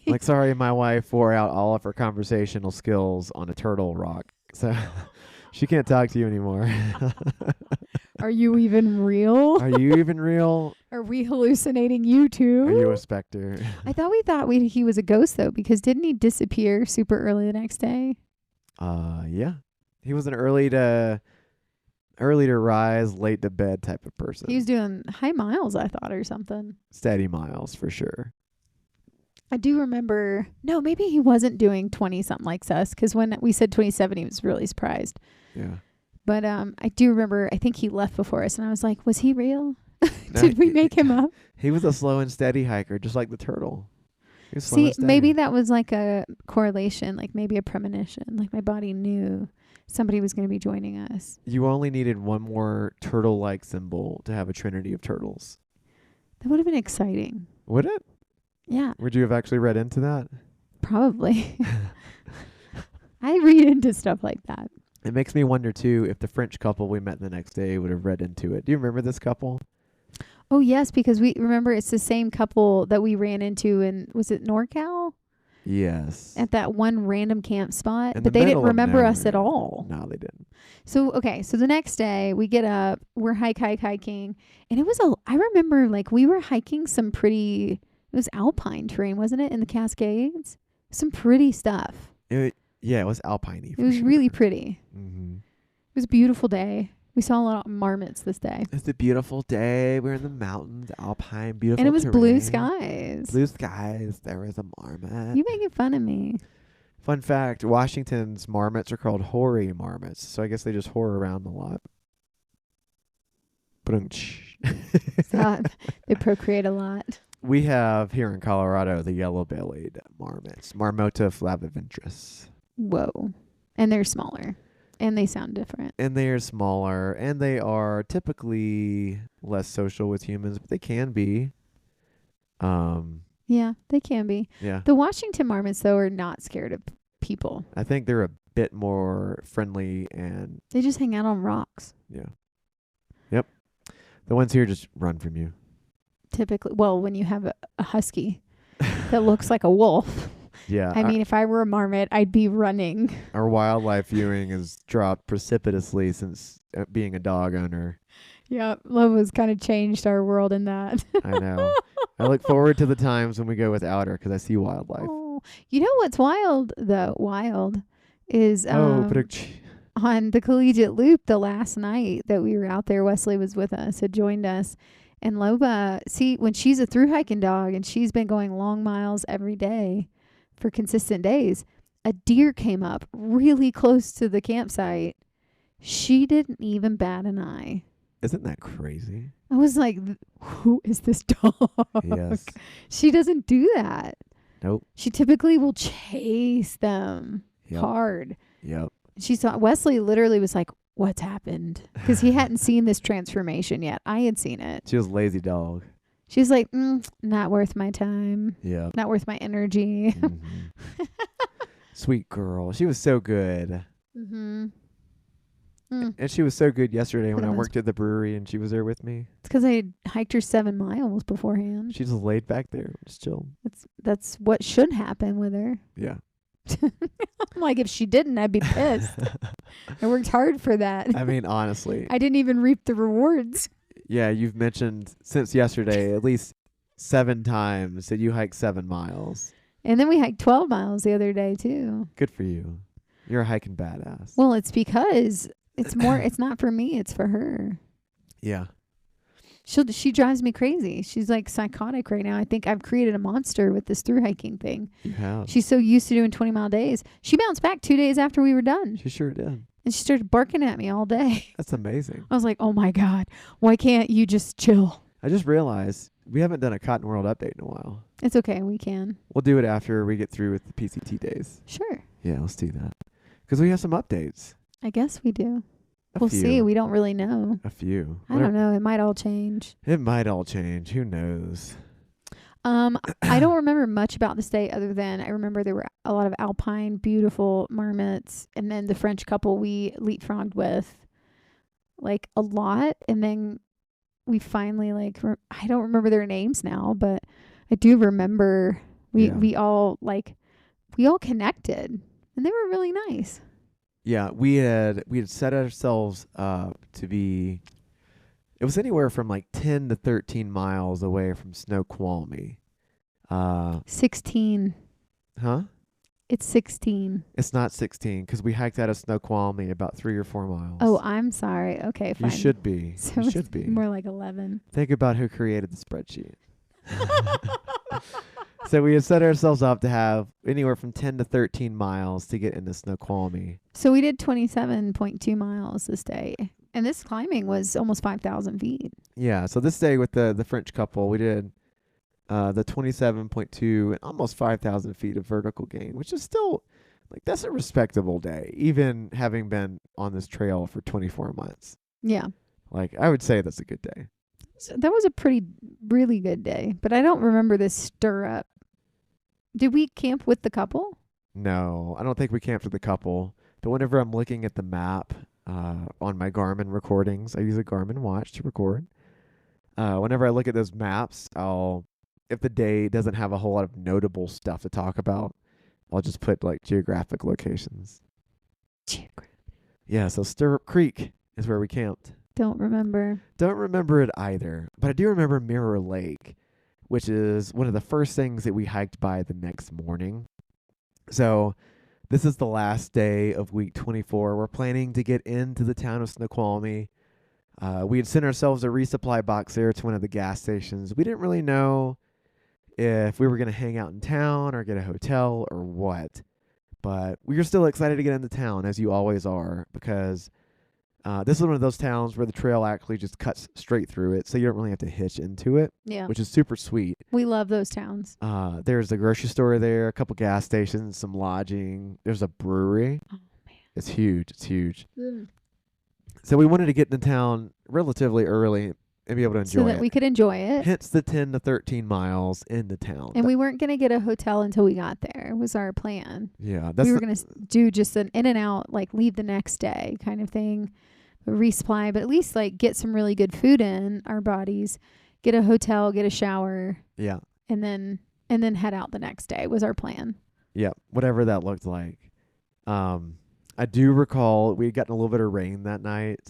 Like, sorry, my wife wore out all of her conversational skills on a turtle rock. So she can't talk to you anymore. Are you even real? Are you even real? Are we hallucinating you too? Are you a specter? I thought he was a ghost though, because didn't he disappear super early the next day? Yeah. He was an early to rise, late to bed type of person. He was doing high miles, I thought, or something. Steady miles for sure. I do remember. No, maybe he wasn't doing 20 something like us, because when we said 27, he was really surprised. Yeah. But I do remember. I think he left before us, and I was like, "Was he real? Did we make him up?" He was a slow and steady hiker, just like the turtle. See, maybe that was like a correlation, like maybe a premonition. Like my body knew somebody was going to be joining us. You only needed one more turtle-like symbol to have a trinity of turtles. That would have been exciting. Would it? Yeah. Would you have actually read into that? Probably. I read into stuff like that. It makes me wonder, too, if the French couple we met the next day would have read into it. Do you remember this couple? Oh, yes, because we remember it's the same couple that we ran into in, was it NorCal? Yes. at that one random camp spot, In but the they didn't middle of remember us nowhere. at all. No, they didn't. So, okay. So the next day we get up, we're hiking. And it was I remember like we were hiking some it was alpine terrain, wasn't it? In the Cascades. Some pretty stuff. It was alpine-y. It was really pretty. Mm-hmm. It was a beautiful day. We saw a lot of marmots this day. It's a beautiful day. We're in the mountains, alpine, beautiful And it was terrain. blue skies. Blue skies. There was a marmot. You making fun of me. Fun fact, Washington's marmots are called hoary marmots. So I guess they just whore around a lot. They procreate a lot. We have here in Colorado the yellow-bellied marmots, Marmota flaviventris. Whoa. And they're smaller. And they sound different. And they are smaller, and they are typically less social with humans, but they can be. Yeah, they can be. Yeah. The Washington marmots, though, are not scared of people. I think they're a bit more friendly and... They just hang out on rocks. Yeah. Yep. The ones here just run from you. Typically. Well, when you have a husky that looks like a wolf. Yeah. I mean, if I were a marmot, I'd be running. Our wildlife viewing has dropped precipitously since being a dog owner. Yeah, Lova's kind of changed our world in that. I know. I look forward to the times when we go without her because I see wildlife. Oh, you know what's wild, though? Wild is on the Collegiate Loop the last night that we were out there. Wesley was with us, had joined us. And Loba, see, when she's a through hiking dog and she's been going long miles every day for consistent days, a deer came up really close to the campsite. She didn't even bat an eye. Isn't that crazy? I was like, who is this dog? Yes. She doesn't do that. Nope. She typically will chase them hard. Yep. She saw Wesley literally was like, what's happened? Because he hadn't seen this transformation yet. I had seen it. She was lazy dog. She's like, not worth my time. Yeah. Not worth my energy. Mm-hmm. Sweet girl. She was so good. Mm-hmm. And she was so good yesterday when I was. worked at the brewery and she was there with me. It's because I hiked her 7 miles beforehand. She just laid back there, just chilled. That's what should happen with her. Yeah. I'm like, if she didn't, I'd be pissed. I worked hard for that. I mean, honestly. I didn't even reap the rewards. Yeah, you've mentioned since yesterday at least 7 times that you hiked 7 miles. And then we hiked 12 miles the other day, too. Good for you. You're a hiking badass. Well, it's because it's not for me, it's for her. Yeah. She drives me crazy. She's like psychotic right now. I think I've created a monster with this through hiking thing. You have. She's so used to doing 20-mile days. She bounced back 2 days after we were done. She sure did. And she started barking at me all day. That's amazing. I was like, oh my God, why can't you just chill? I just realized we haven't done a Cotton World update in a while. It's okay. We can. We'll do it after we get through with the PCT days. Sure. Yeah, let's do that. Because we have some updates. I guess we do. A We'll few. see. We don't really know. A few. I don't know. It might all change. It might all change. Who knows? I don't remember much about this day other than I remember there were a lot of alpine, beautiful marmots, and then the French couple we leapfrogged with, like a lot, and then we finally I don't remember their names now, but I do remember we all connected, and they were really nice. Yeah, we had set ourselves up to be. It was anywhere from like 10 to 13 miles away from Snoqualmie. 16. Huh? It's 16. It's not 16 because we hiked out of Snoqualmie about 3 or 4 miles. Oh, I'm sorry. Okay, fine. You should be. So You should be. more like 11. Think about who created the spreadsheet. So we had set ourselves up to have anywhere from 10 to 13 miles to get into Snoqualmie. So we did 27.2 miles this day. And this climbing was almost 5,000 feet. Yeah, so this day with the French couple, we did the 27.2 and almost 5,000 feet of vertical gain, which is still, that's a respectable day, even having been on this trail for 24 months. Yeah. I would say that's a good day. So that was a really good day. But I don't remember this stir-up. Did we camp with the couple? No, I don't think we camped with the couple. But whenever I'm looking at the map on my Garmin recordings, I use a Garmin watch to record. Whenever I look at those maps, if the day doesn't have a whole lot of notable stuff to talk about, I'll just put like geographic locations. Yeah, so Stirrup Creek is where we camped. Don't remember. Don't remember it either, but I do remember Mirror Lake, which is one of the first things that we hiked by the next morning. So this is the last day of week 24. We're planning to get into the town of Snoqualmie. We had sent ourselves a resupply box there to one of the gas stations. We didn't really know if we were going to hang out in town or get a hotel or what. But we were still excited to get into town, as you always are, because this is one of those towns where the trail actually just cuts straight through it, so you don't really have to hitch into it, which is super sweet. We love those towns. There's a grocery store there, a couple gas stations, some lodging. There's a brewery. Oh, man. It's huge. It's huge. So we wanted to get into town relatively early and be able to enjoy it. So that we could enjoy it. Hence the 10 to 13 miles into town. And we weren't going to get a hotel until we got there, was our plan. Yeah. We were going to do just an in and out, like leave the next day kind of thing, resupply, but at least like get some really good food in our bodies, get a hotel, get a shower. Yeah. And then head out the next day was our plan. Yeah. Whatever that looked like. I do recall we had gotten a little bit of rain that night.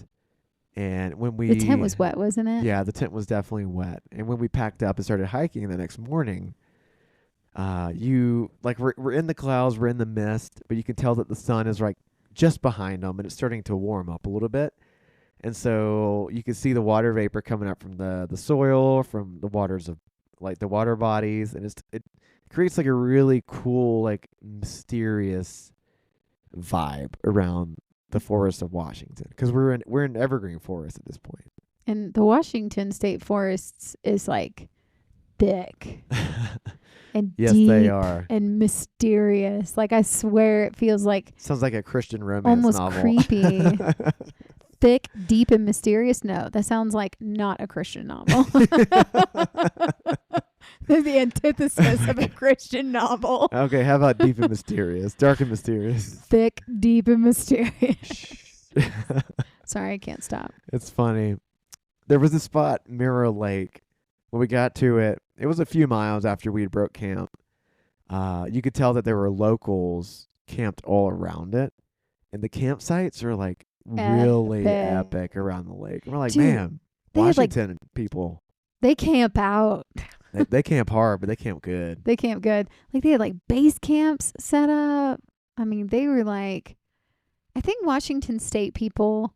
And when the tent was wet, wasn't it? Yeah, the tent was definitely wet. And when we packed up and started hiking the next morning, we're in the clouds, we're in the mist, but you can tell that the sun is like just behind them and it's starting to warm up a little bit. And so you can see the water vapor coming up from the soil, from the waters of like the water bodies, and it creates like a really cool, like mysterious vibe around the forest of Washington, because we're in evergreen forest at this point. And the Washington State Forests is like thick and yes, deep they are, and mysterious. Like I swear, it feels like sounds like a Christian romance almost novel. creepy. Thick, deep, and mysterious. No, that sounds like not a Christian novel. The antithesis of a Christian novel. Okay, how about deep and mysterious? Dark and mysterious. Thick, deep, and mysterious. Sorry, I can't stop. It's funny. There was a spot, Mirror Lake. When we got to it, it was a few miles after we had broke camp. You could tell that there were locals camped all around it. And the campsites are like really epic around the lake. And we're like, dude, man, Washington people. They camp out. They camp hard, but they camp good. They camp good. Like they had like base camps set up. I mean, they were like, I think Washington State people,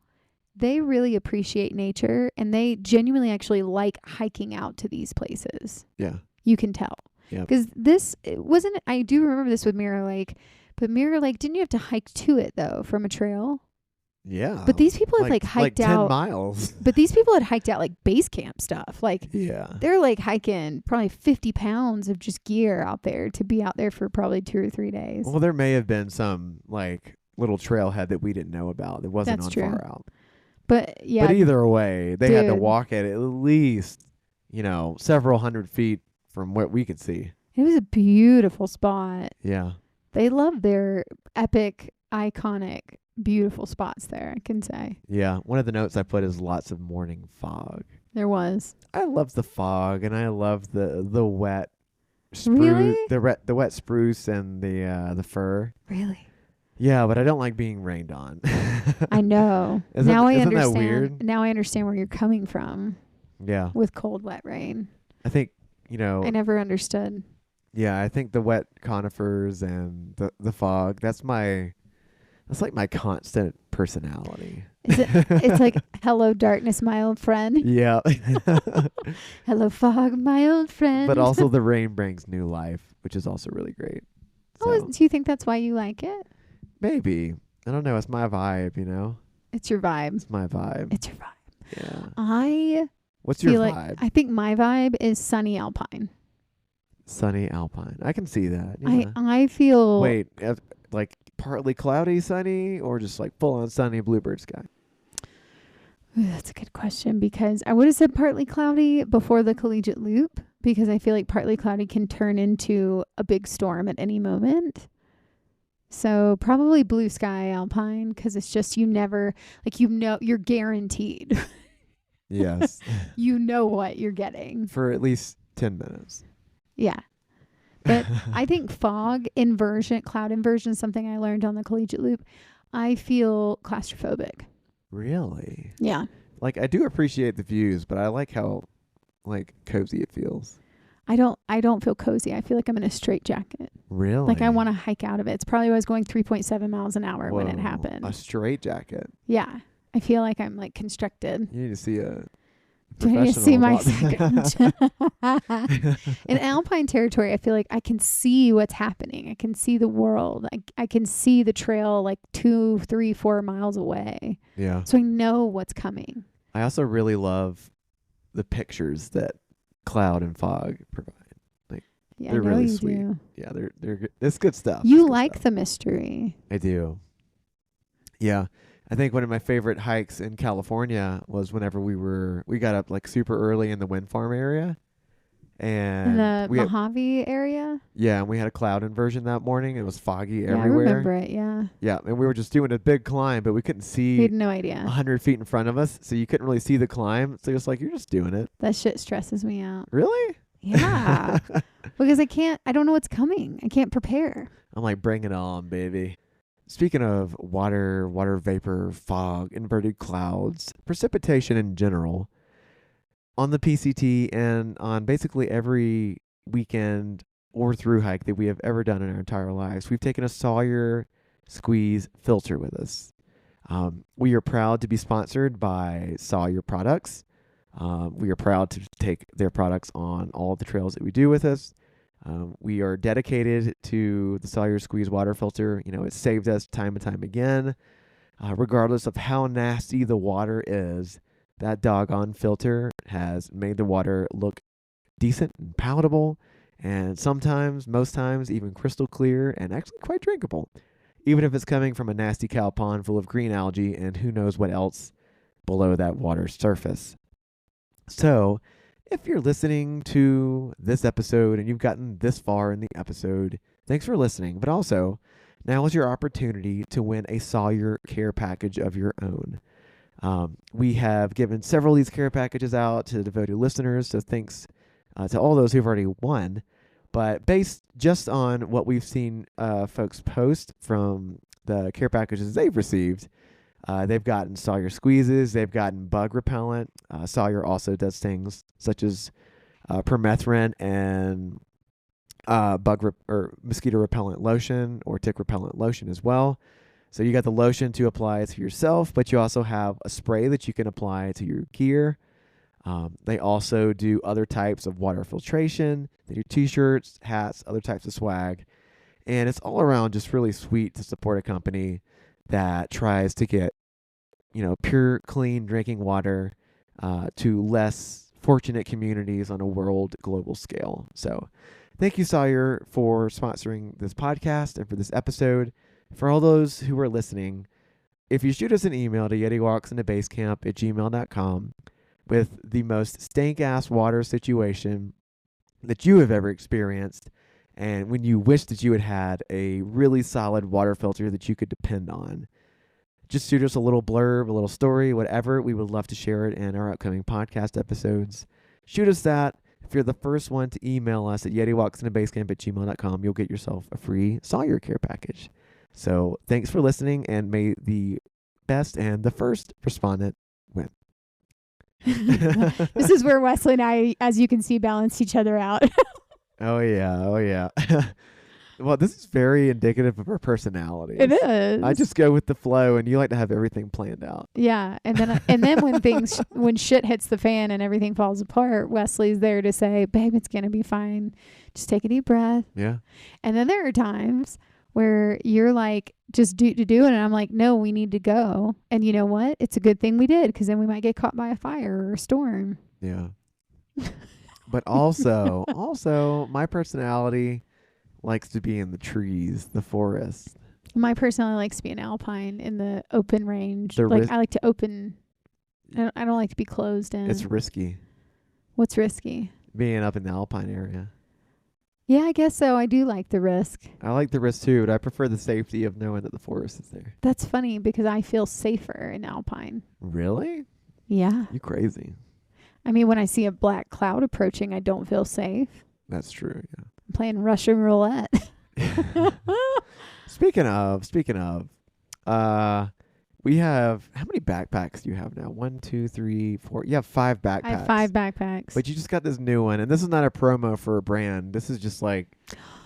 they really appreciate nature and they genuinely actually like hiking out to these places. Yeah. You can tell. Yeah. Because I do remember this with Mirror Lake, but Mirror Lake, didn't you have to hike to it though from a trail? Yeah. But these people had like hiked like 10 out miles. But these people had hiked out like base camp stuff. Like they're like hiking probably 50 pounds of just gear out there to be out there for probably 2 or 3 days. Well, there may have been some like little trailhead that we didn't know about that wasn't That's on true. far out. But yeah. But either way, they had to walk at least, several hundred feet from what we could see. It was a beautiful spot. Yeah. They love their epic, iconic, beautiful spots there, I can say. Yeah. One of the notes I put is lots of morning fog. There was. I love the fog, and I love the wet spruce, really? the wet spruce and the fir. Really? Yeah, but I don't like being rained on. I know. Isn't that weird? Now I understand where you're coming from. Yeah. With cold, wet rain. I think, I never understood. Yeah, I think the wet conifers and the fog, that's like my constant personality. It's like, hello, darkness, my old friend. Yeah. Hello, fog, my old friend. But also the rain brings new life, which is also really great. So. Do you think that's why you like it? Maybe. I don't know. It's my vibe, It's your vibe. It's my vibe. It's your vibe. Yeah. What's your vibe? I think my vibe is sunny alpine. Sunny alpine. I can see that. Yeah. I feel... Wait, like partly cloudy sunny or just like full on sunny bluebird sky? Ooh, that's a good question, because I would have said partly cloudy before the Collegiate Loop, because I feel like partly cloudy can turn into a big storm at any moment. So probably blue sky alpine, because it's just you're guaranteed. Yes. You know what you're getting. For at least 10 minutes. Yeah. But I think cloud inversion is something I learned on the Collegiate Loop. I feel claustrophobic. Really? Yeah. Like, I do appreciate the views, but I like how, like, cozy it feels. I don't feel cozy. I feel like I'm in a straitjacket. Really? Like I want to hike out of it. It's probably why I was going 3.7 miles an hour when it happened. A straitjacket? Yeah. I feel like I'm like constricted. You need to see a Do I need to see my second? In alpine territory, I feel like I can see what's happening. I can see the world. I can see the trail like 2, 3, 4 miles away. Yeah. So I know what's coming. I also really love the pictures that cloud and fog provide. Like, Yeah, they're I know really you sweet. do. Yeah, they're good. It's good stuff. You It's good like stuff. the mystery. I do. Yeah. I think one of my favorite hikes in California was whenever we got up like super early in the wind farm area. And In the we had, Mojave area? yeah, and we had a cloud inversion that morning. It was foggy Yeah, everywhere. I remember it, yeah. Yeah, and we were just doing a big climb, but we couldn't We see had no idea. 100 feet in front of us, so you couldn't really see the climb. So it's like, you're just doing it. That shit stresses me out. Really? Yeah. Because I don't know what's coming. I can't prepare. I'm like, bring it on, baby. Speaking of water vapor, fog, inverted clouds, precipitation in general, on the PCT and on basically every weekend or through hike that we have ever done in our entire lives, we've taken a Sawyer squeeze filter with us. We are proud to be sponsored by Sawyer products. We are proud to take their products on all the trails that we do with us. We are dedicated to the Sawyer Squeeze water filter. You know, it saved us time and time again. Regardless of how nasty the water is, that doggone filter has made the water look decent and palatable, and sometimes, most times, even crystal clear and actually quite drinkable, even if it's coming from a nasty cow pond full of green algae and who knows what else below that water's surface. So, if you're listening to this episode and you've gotten this far in the episode, thanks for listening. But also, now is your opportunity to win a Sawyer care package of your own. We have given several of these care packages out to devoted listeners, so thanks to all those who've already won. But based just on what we've seen folks post from the care packages they've received, they've gotten Sawyer squeezes, they've gotten bug repellent. Sawyer also does things such as permethrin and mosquito repellent lotion or tick repellent lotion as well. So you got the lotion to apply to yourself, but you also have a spray that you can apply to your gear. They also do other types of water filtration. They do t-shirts, hats, other types of swag. And it's all around just really sweet to support a company that tries to get, pure, clean drinking water to less fortunate communities on a global scale. So thank you, Sawyer, for sponsoring this podcast and for this episode. For all those who are listening, if you shoot us an email to yetiwalksintobasecamp@gmail.com with the most stank-ass water situation that you have ever experienced, and when you wish that you had had a really solid water filter that you could depend on, just shoot us a little blurb, a little story, whatever. We would love to share it in our upcoming podcast episodes. Shoot us that. If you're the first one to email us at yetiwalksintobasecamp@gmail.com, you'll get yourself a free Sawyer care package. So thanks for listening, and may the best and the first respondent win. This is where Wesley and I, as you can see, balance each other out. Oh, yeah. Well, this is very indicative of our personality. It is. I just go with the flow, and you like to have everything planned out. Yeah, and then when shit hits the fan and everything falls apart, Wesley's there to say, "Babe, it's gonna be fine. Just take a deep breath." Yeah. And then there are times where you're like, "Just do it," and I'm like, "No, we need to go." And you know what? It's a good thing we did, because then we might get caught by a fire or a storm. Yeah. But also, my personality likes to be in the trees, the forest. My personality likes to be an alpine in the open range. I like to open. I don't like to be closed in. It's risky. What's risky? Being up in the alpine area. Yeah, I guess so. I do like the risk. I like the risk too, but I prefer the safety of knowing that the forest is there. That's funny because I feel safer in alpine. Really? Yeah. You crazy. I mean, when I see a black cloud approaching, I don't feel safe. That's true, yeah. playing Russian roulette. Speaking of, we have, how many backpacks do you have now? 1, 2, 3, 4. You have 5 backpacks. I have 5 backpacks. But you just got this new one, and this is not a promo for a brand. This is just like,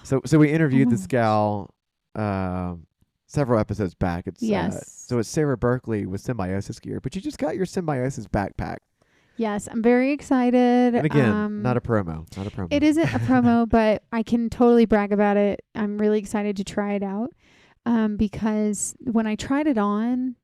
so we interviewed this gal several episodes back. It's so it's Sarah Berkeley with Symbiosis gear, but you just got your Symbiosis backpack. Yes, I'm very excited. And again, not a promo. It isn't a promo, but I can totally brag about it. I'm really excited to try it out because when I tried it on,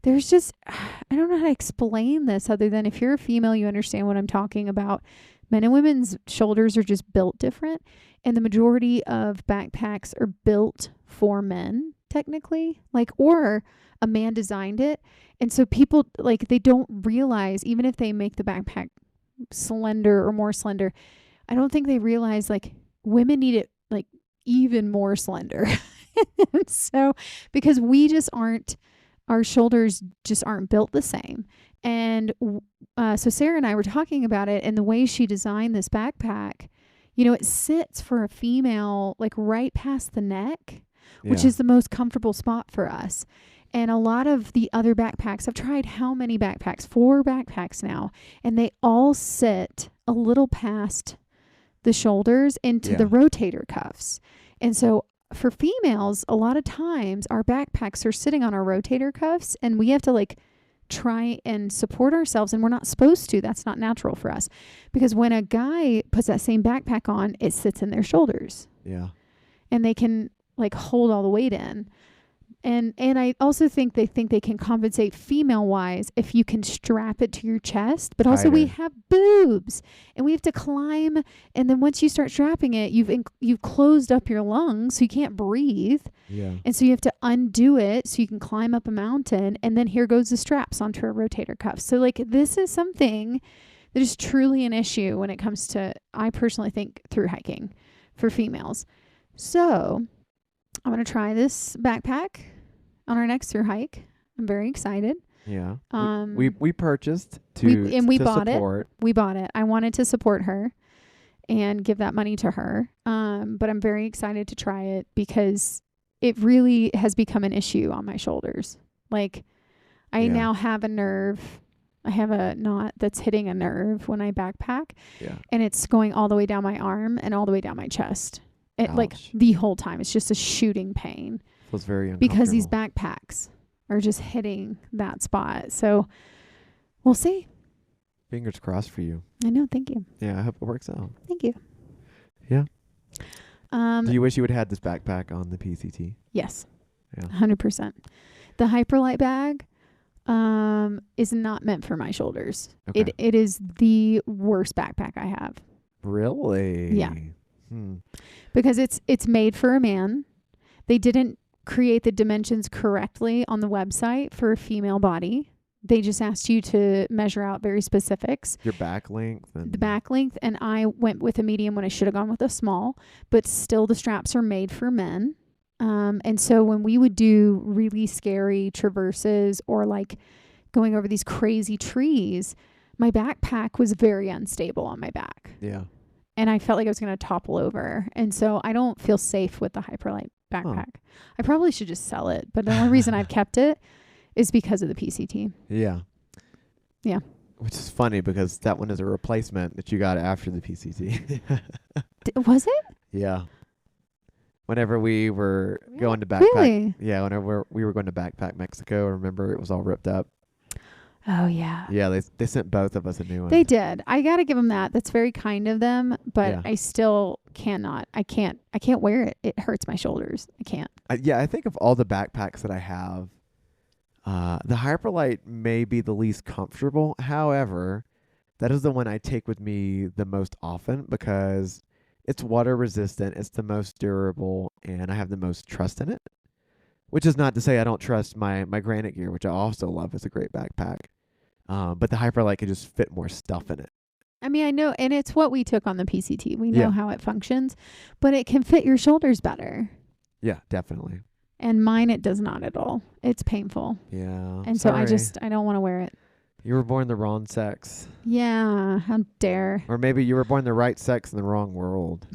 there's just, I don't know how to explain this other than if you're a female, you understand what I'm talking about. Men and women's shoulders are just built different. And the majority of backpacks are built for men, technically, or a man designed it. And so people, they don't realize, even if they make the backpack slender or more slender, I don't think they realize, women need it, even more slender. So, because we just aren't, our shoulders just aren't built the same. And so Sarah and I were talking about it, and the way she designed this backpack, it sits for a female, right past the neck, which is the most comfortable spot for us. And a lot of the other backpacks, I've tried how many backpacks? 4 backpacks now. And they all sit a little past the shoulders into the rotator cuffs. And so for females, a lot of times our backpacks are sitting on our rotator cuffs, and we have to try and support ourselves, and we're not supposed to. That's not natural for us. Because when a guy puts that same backpack on, it sits in their shoulders. Yeah. And they can hold all the weight in. And I also think they can compensate female-wise if you can strap it to your chest. But also we have boobs, and we have to climb. And then once you start strapping it, you've closed up your lungs, so you can't breathe. Yeah. And so you have to undo it so you can climb up a mountain. And then here goes the straps onto a rotator cuff. So this is something that is truly an issue when it comes to, I personally think, through hiking for females. So I'm going to try this backpack on our next through hike. I'm very excited. Yeah. We purchased we bought support. We bought it. I wanted to support her and give that money to her. But I'm very excited to try it because it really has become an issue on my shoulders. I now have a nerve. I have a knot that's hitting a nerve when I backpack. Yeah. And it's going all the way down my arm and all the way down my chest. The whole time. It's just a shooting pain. Feels very uncomfortable. Because these backpacks are just hitting that spot. So we'll see. Fingers crossed for you. I know. Thank you. Yeah, I hope it works out. Thank you. Yeah. Do you wish you would have had this backpack on the PCT? Yes. Yeah. 100%. The Hyperlight bag is not meant for my shoulders. Okay. It is the worst backpack I have. Really? Yeah. Because it's made for a man. They didn't create the dimensions correctly on the website for a female body. They just asked you to measure out very specifics. Your back length. The back length. And I went with a medium when I should have gone with a small. But still, the straps are made for men. And so when we would do really scary traverses or going over these crazy trees, my backpack was very unstable on my back. Yeah. And I felt like I was going to topple over. And so I don't feel safe with the Hyperlight backpack. I probably should just sell it. But the only reason I've kept it is because of the PCT. Yeah. Yeah. Which is funny because that one is a replacement that you got after the PCT. Was it? Yeah. Whenever we were going to backpack. Really? Yeah, whenever we were going to backpack Mexico, remember it was all ripped up. Oh, yeah. Yeah, they sent both of us a new one. They did. I got to give them that. That's very kind of them, but Yeah. I still cannot. I can't wear it. It hurts my shoulders. I can't. I think of all the backpacks that I have, the Hyperlight may be the least comfortable. However, that is the one I take with me the most often because it's water resistant, it's the most durable, and I have the most trust in it. Which is not to say I don't trust my Granite gear, which I also love. It's a great backpack. But the Hyperlight can just fit more stuff in it. I mean, I know, and it's what we took on the PCT. We know how it functions, but it can fit your shoulders better. Yeah, definitely. And mine, it does not at all. It's painful. Yeah. And so I don't want to wear it. You were born the wrong sex. Yeah, how dare. Or maybe you were born the right sex in the wrong world.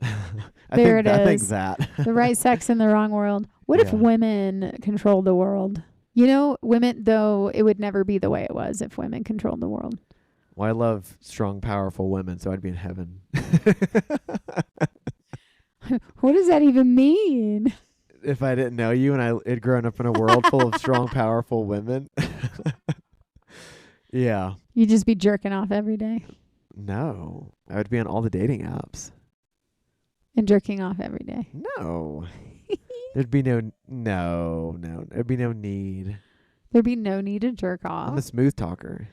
I think that. The right sex in the wrong world. What if women controlled the world? You know, women, though, it would never be the way it was if women controlled the world. Well, I love strong, powerful women, so I'd be in heaven. What does that even mean? If I didn't know you and I had grown up in a world full of strong, powerful women. Yeah. You'd just be jerking off every day. No. I would be on all the dating apps. And jerking off every day. No. There'd be no There'd be no need. There'd be no need to jerk off. I'm a smooth talker.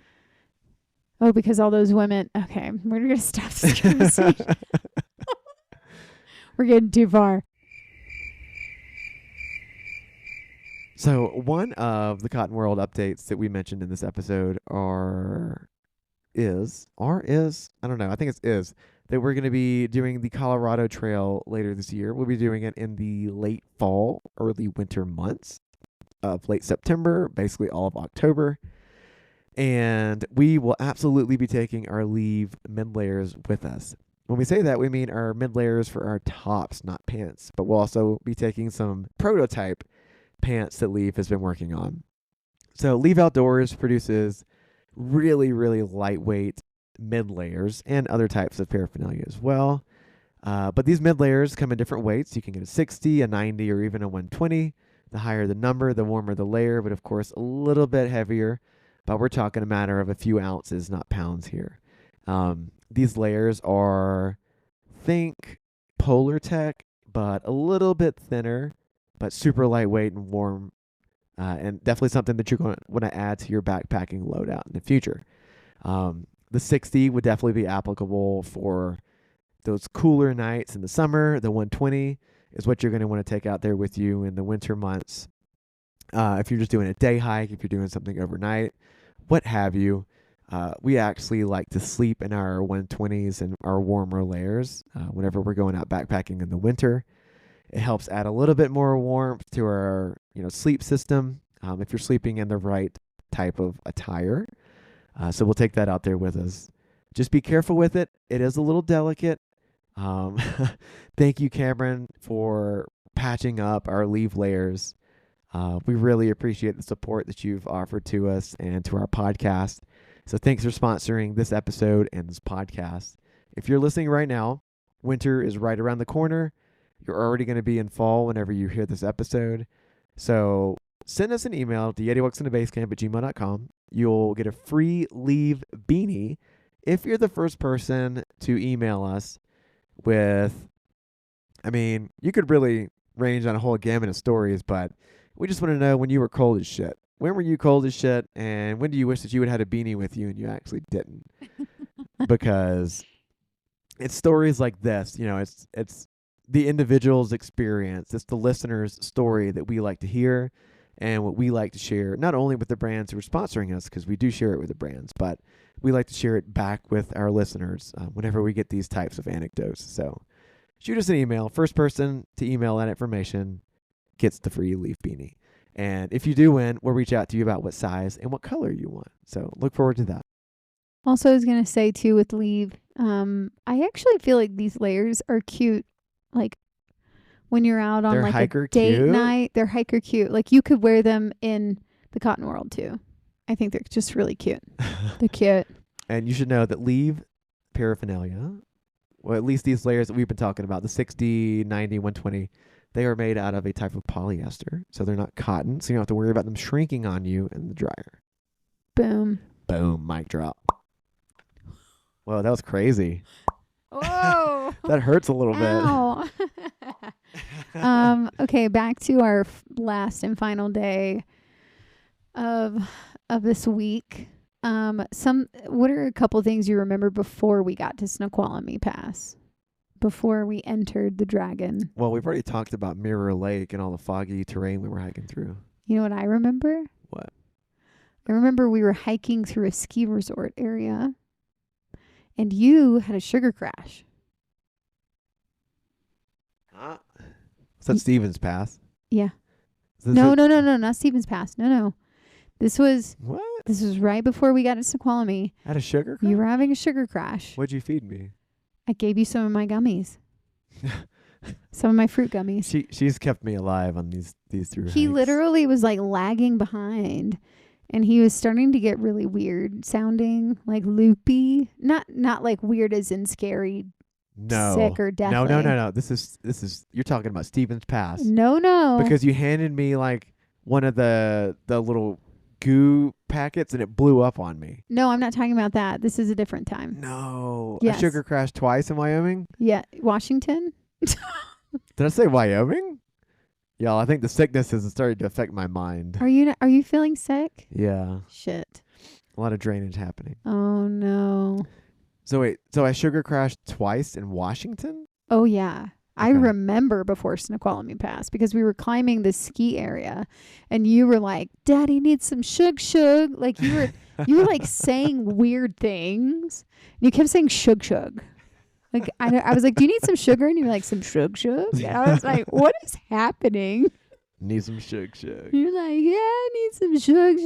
Oh, because all those women. Okay, we're going to stop this conversation. We're getting too far. So one of the Cotton World updates that we mentioned in this episode is I don't know, I think it's is that we're going to be doing the Colorado Trail later this year. We'll be doing it in the late fall, early winter months of late September, basically all of October. And we will absolutely be taking our Leve mid layers with us. When we say that, we mean our mid layers for our tops, not pants. But we'll also be taking some prototype pants that Leve has been working on. So Leve Outdoors produces really, really lightweight mid layers and other types of paraphernalia as well. But these mid layers come in different weights. You can get a 60, a 90, or even a 120. The higher the number, the warmer the layer, but of course a little bit heavier. But we're talking a matter of a few ounces, not pounds here. These layers are, think Polar Tech, but a little bit thinner, but super lightweight and warm, and definitely something that you're going to want to add to your backpacking loadout in the future. The 60 would definitely be applicable for those cooler nights in the summer. The 120 is what you're going to want to take out there with you in the winter months. If you're just doing a day hike, if you're doing something overnight, what have you. We actually like to sleep in our 120s and our warmer layers whenever we're going out backpacking in the winter. It helps add a little bit more warmth to our sleep system if you're sleeping in the right type of attire. So we'll take that out there with us. Just be careful with it. It is a little delicate. Thank you, Cameron, for patching up our Leve layers. We really appreciate the support that you've offered to us and to our podcast. So thanks for sponsoring this episode and this podcast. If you're listening right now, winter is right around the corner. You're already going to be in fall whenever you hear this episode. So send us an email to yetilegsandbasecamp@gmail.com. You'll get a free Leve beanie if you're the first person to email us with, you could really range on a whole gamut of stories, but we just want to know when you were cold as shit. When were you cold as shit, and when do you wish that you would have had a beanie with you and you actually didn't? Because it's stories like this, it's the individual's experience. It's the listener's story that we like to hear and what we like to share, not only with the brands who are sponsoring us, because we do share it with the brands, but we like to share it back with our listeners whenever we get these types of anecdotes. So shoot us an email. First person to email that information gets the free Leve beanie. And if you do win, we'll reach out to you about what size and what color you want. So look forward to that. Also, I was going to say, too, with Leve, I actually feel like these layers are cute. Like, when you're out on like a date night, they're hiker cute. Like, you could wear them in the cotton world, too. I think they're just really cute. They're cute. And you should know that Leve paraphernalia, or at least these layers that we've been talking about, the 60, 90, 120, they are made out of a type of polyester, so they're not cotton, so you don't have to worry about them shrinking on you in the dryer. Boom. Boom. Mic drop. Whoa, that was crazy. Whoa. That hurts a little Ow. Bit. Okay, back to our last and final day of this week. What are a couple things you remember before we got to Snoqualmie Pass? Before we entered the Dragon? Well, we've already talked about Mirror Lake and all the foggy terrain we were hiking through. You know what I remember? What? I remember we were hiking through a ski resort area, and you had a sugar crash. Is that Stevens Pass? Yeah. No, not Stevens Pass. No. This was... What? This was right before we got to Snoqualmie. I had a sugar crash? You were having a sugar crash. What'd you feed me? I gave you some of my gummies. Some of my fruit gummies. She's kept me alive on these through He hikes. literally was like lagging behind, and he was starting to get really weird sounding, like loopy. Not like weird as in scary, sick or deathly. No. This is you're talking about Steven's Pass. No. Because you handed me like one of the little goo packets and it blew up on me. No, I'm not talking about that. This is a different time. No. Yes. I sugar crashed twice in Wyoming? Yeah. Washington? Did I say Wyoming? Y'all, I think the sickness has started to affect my mind. Are you feeling sick? Yeah. Shit. A lot of drainage happening. Oh no. So wait, so I sugar crashed twice in Washington? Oh yeah. I Okay. remember before Snoqualmie Pass because we were climbing the ski area and you were like, Daddy needs some shug. Like you were like saying weird things. And you kept saying shug. Like I was like, do you need some sugar? And you were like, some shug. And I was like, what is happening? Need some shug. You're like, yeah, I need some shug.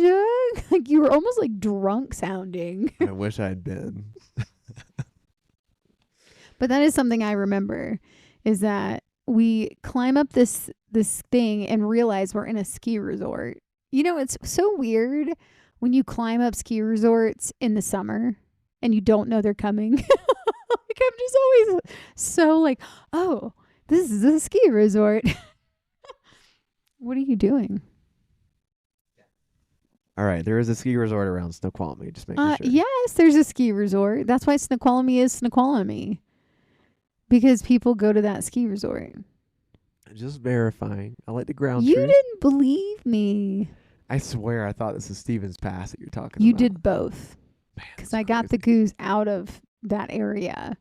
Like you were almost like drunk sounding. I wish I'd been. But that is something I remember, is that we climb up this thing and realize we're in a ski resort. You know, it's so weird when you climb up ski resorts in the summer and you don't know they're coming. Like I'm just always so like, oh, this is a ski resort. What are you doing? All right, there is a ski resort around Snoqualmie. Just making sure. Yes, there's a ski resort. That's why Snoqualmie is Snoqualmie. Because people go to that ski resort. Just verifying. I like the ground You truth. didn't believe me. I swear I thought this was Steven's Pass that you're talking You about. did both. Because I got the goose out of that area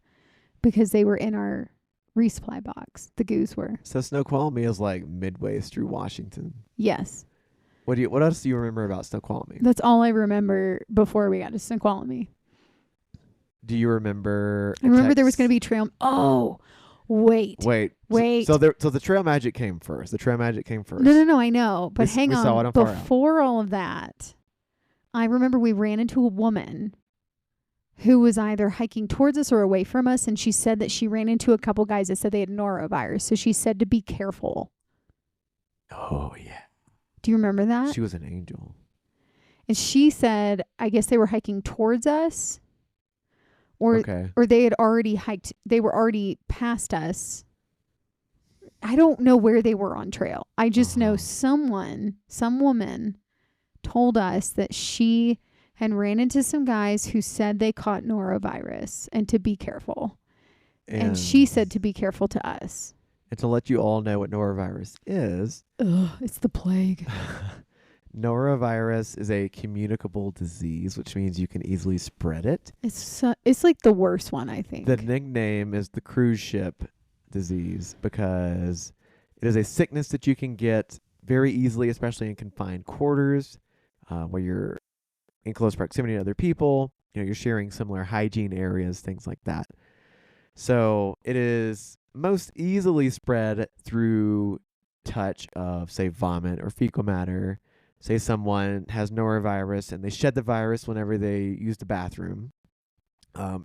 because they were in our resupply box. The goose were. So Snoqualmie is like midway through Washington. Yes. What else do you remember about Snoqualmie? That's all I remember before we got to Snoqualmie. Do you remember? I remember there was going to be trail. Oh, wait. So the trail magic came first. No, I know. But hang we saw it on. on Far Out. Before all of that, I remember we ran into a woman who was either hiking towards us or away from us. And she said that she ran into a couple guys that said they had norovirus. So she said to be careful. Oh, yeah. Do you remember that? She was an angel. And she said, I guess they were hiking towards us. Or they had already hiked. They were already past us. I don't know where they were on trail. I just know some woman told us that she had ran into some guys who said they caught norovirus and to be careful. And she said to be careful to us. And to let you all know what norovirus is. It's the plague. Norovirus is a communicable disease, which means you can easily spread it. It's like the worst one, I think. The nickname is the cruise ship disease because it is a sickness that you can get very easily, especially in confined quarters, where you're in close proximity to other people. You know, you're sharing similar hygiene areas, things like that. So it is most easily spread through touch of, say, vomit or fecal matter. Say someone has norovirus and they shed the virus whenever they use the bathroom.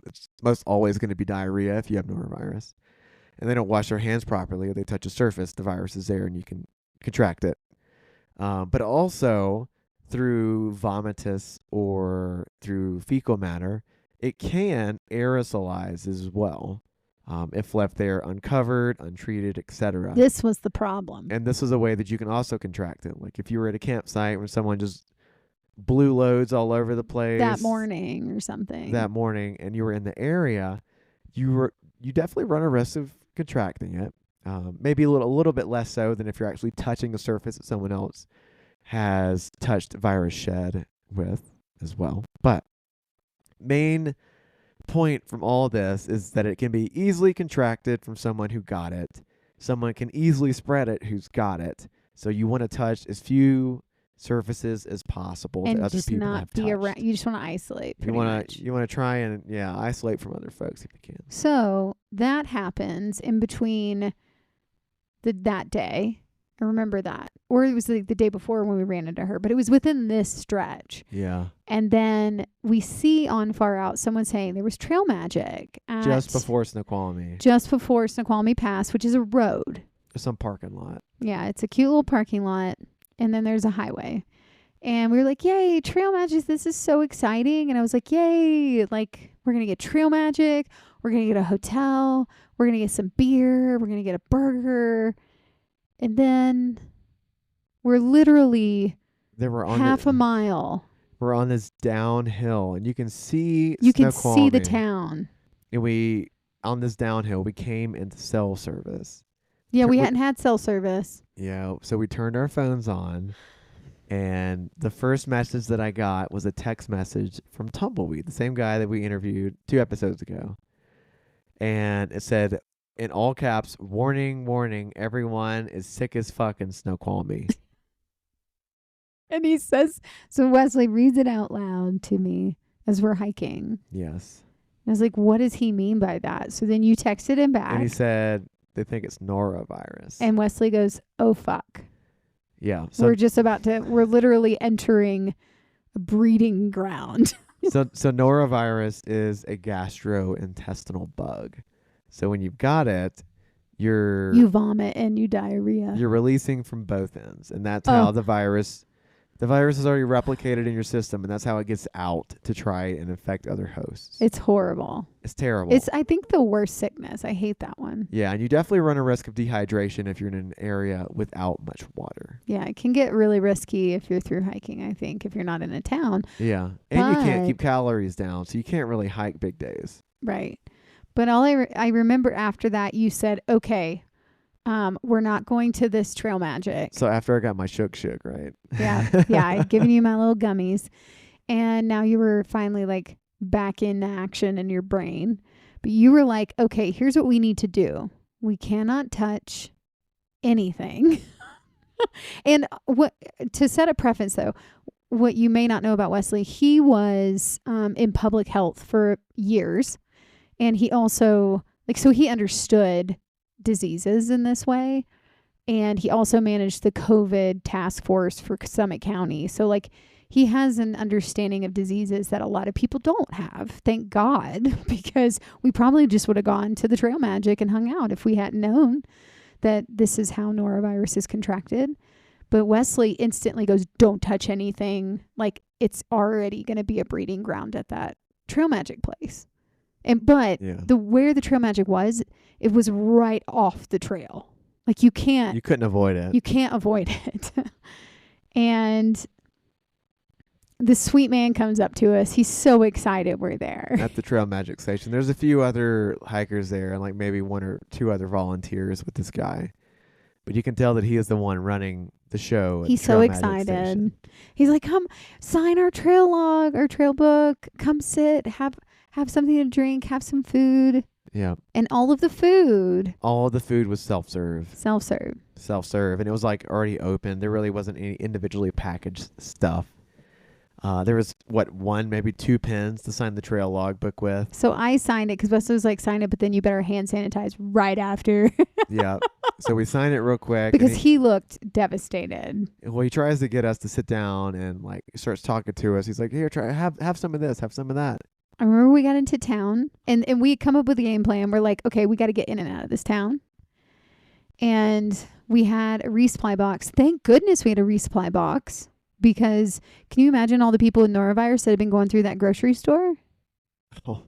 It's most always going to be diarrhea if you have norovirus. And they don't wash their hands properly or they touch a surface, the virus is there and you can contract it. But also through vomitus or through fecal matter, it can aerosolize as well. If left there uncovered, untreated, etc. This was the problem. And this is a way that you can also contract it. Like if you were at a campsite where someone just blew loads all over the place that morning or something. And you were in the area, you definitely run a risk of contracting it. Maybe a little bit less so than if you're actually touching a surface that someone else has touched virus shed with as well. But main point from all this is that it can be easily contracted from someone who got it. Someone can easily spread it who's got it. So you want to touch as few surfaces as possible and that other just people not have be touched. around. You just want to isolate. You want to try and isolate from other folks if you can. So that happens in between that day I remember that. Or it was like the day before when we ran into her, but it was within this stretch. Yeah. And then we see on far out someone saying there was trail magic at Just before Snoqualmie. Just before Snoqualmie Pass, which is a road. There's some parking lot. Yeah, it's a cute little parking lot. And then there's a highway. And we were like, yay, trail magic. This is so exciting. And I was like, yay, like we're going to get trail magic. We're going to get a hotel. We're going to get some beer. We're going to get a burger. And then we're literally half a mile. We're on this downhill, and you can see the town. And on this downhill, we came into cell service. Yeah, we hadn't had cell service. Yeah, so we turned our phones on, and the first message that I got was a text message from Tumbleweed, the same guy that we interviewed 2 episodes ago. And it said, in all caps, warning, warning, everyone is sick as fuck in Snoqualmie. And he says, so Wesley reads it out loud to me as we're hiking. Yes. I was like, what does he mean by that? So then you texted him back. And he said, they think it's norovirus. And Wesley goes, oh, fuck. Yeah. So we're literally entering a breeding ground. So norovirus is a gastrointestinal bug. So when you've got it, you vomit and you diarrhea. You're releasing from both ends, and that's how the virus is already replicated in your system, and that's how it gets out to try and infect other hosts. It's horrible. It's terrible. It's, I think, the worst sickness. I hate that one. Yeah, and you definitely run a risk of dehydration if you're in an area without much water. Yeah, it can get really risky if you're through hiking, I think, if you're not in a town. Yeah, and you can't keep calories down, so you can't really hike big days. Right. But all I remember after that, you said, okay, we're not going to this trail magic. So after I got my shook, right? Yeah. Yeah. I'd given you my little gummies. And now you were finally like back in action in your brain. But you were like, okay, here's what we need to do. We cannot touch anything. And to set a preference though, what you may not know about Wesley, he was in public health for years. And he also, so he understood diseases in this way. And he also managed the COVID task force for Summit County. So, he has an understanding of diseases that a lot of people don't have. Thank God, because we probably just would have gone to the trail magic and hung out if we hadn't known that this is how norovirus is contracted. But Wesley instantly goes, don't touch anything. It's already going to be a breeding ground at that trail magic place. Where the trail magic was, it was right off the trail. You couldn't avoid it. You can't avoid it. And the sweet man comes up to us. He's so excited we're there. At the trail magic station. There's a few other hikers there and maybe 1 or 2 other volunteers with this guy. But you can tell that he is the one running the show. He's so excited. He's like, come sign our trail log, our trail book. Come sit, have something to drink, have some food. Yeah. And all of the food was self-serve. Self-serve. And it was already open. There really wasn't any individually packaged stuff. There was maybe 2 pens to sign the trail log book with. So I signed it because Wesley was like, sign it, but then you better hand sanitize right after. Yeah. So we signed it real quick. Because he looked devastated. Well, he tries to get us to sit down and starts talking to us. He's like, here, have some of this, have some of that. I remember we got into town and we come up with a game plan. We're like, okay, we got to get in and out of this town. And we had a resupply box. Thank goodness we had a resupply box, because can you imagine all the people with norovirus that have been going through that grocery store? Oh,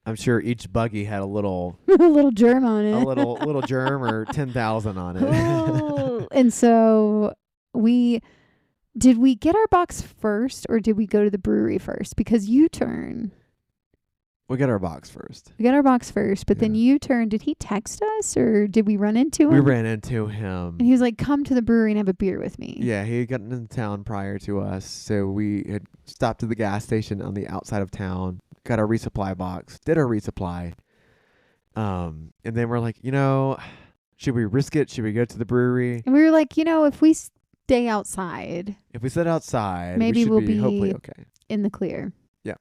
I'm sure each buggy had a little a little germ on it. A little germ or 10,000 on it. Oh. And so did we get our box first or did we go to the brewery first? Because U-turn. We got our box first. But then U-turn, did he text us or did we run into him? We ran into him. And he was like, come to the brewery and have a beer with me. Yeah, he had gotten into town prior to us. So we had stopped at the gas station on the outside of town, got our resupply box, did our resupply. And then we're like, should we risk it? Should we go to the brewery? And we were like, if we stay outside. If we sit outside, maybe we'll be hopefully okay. In the clear. Yeah.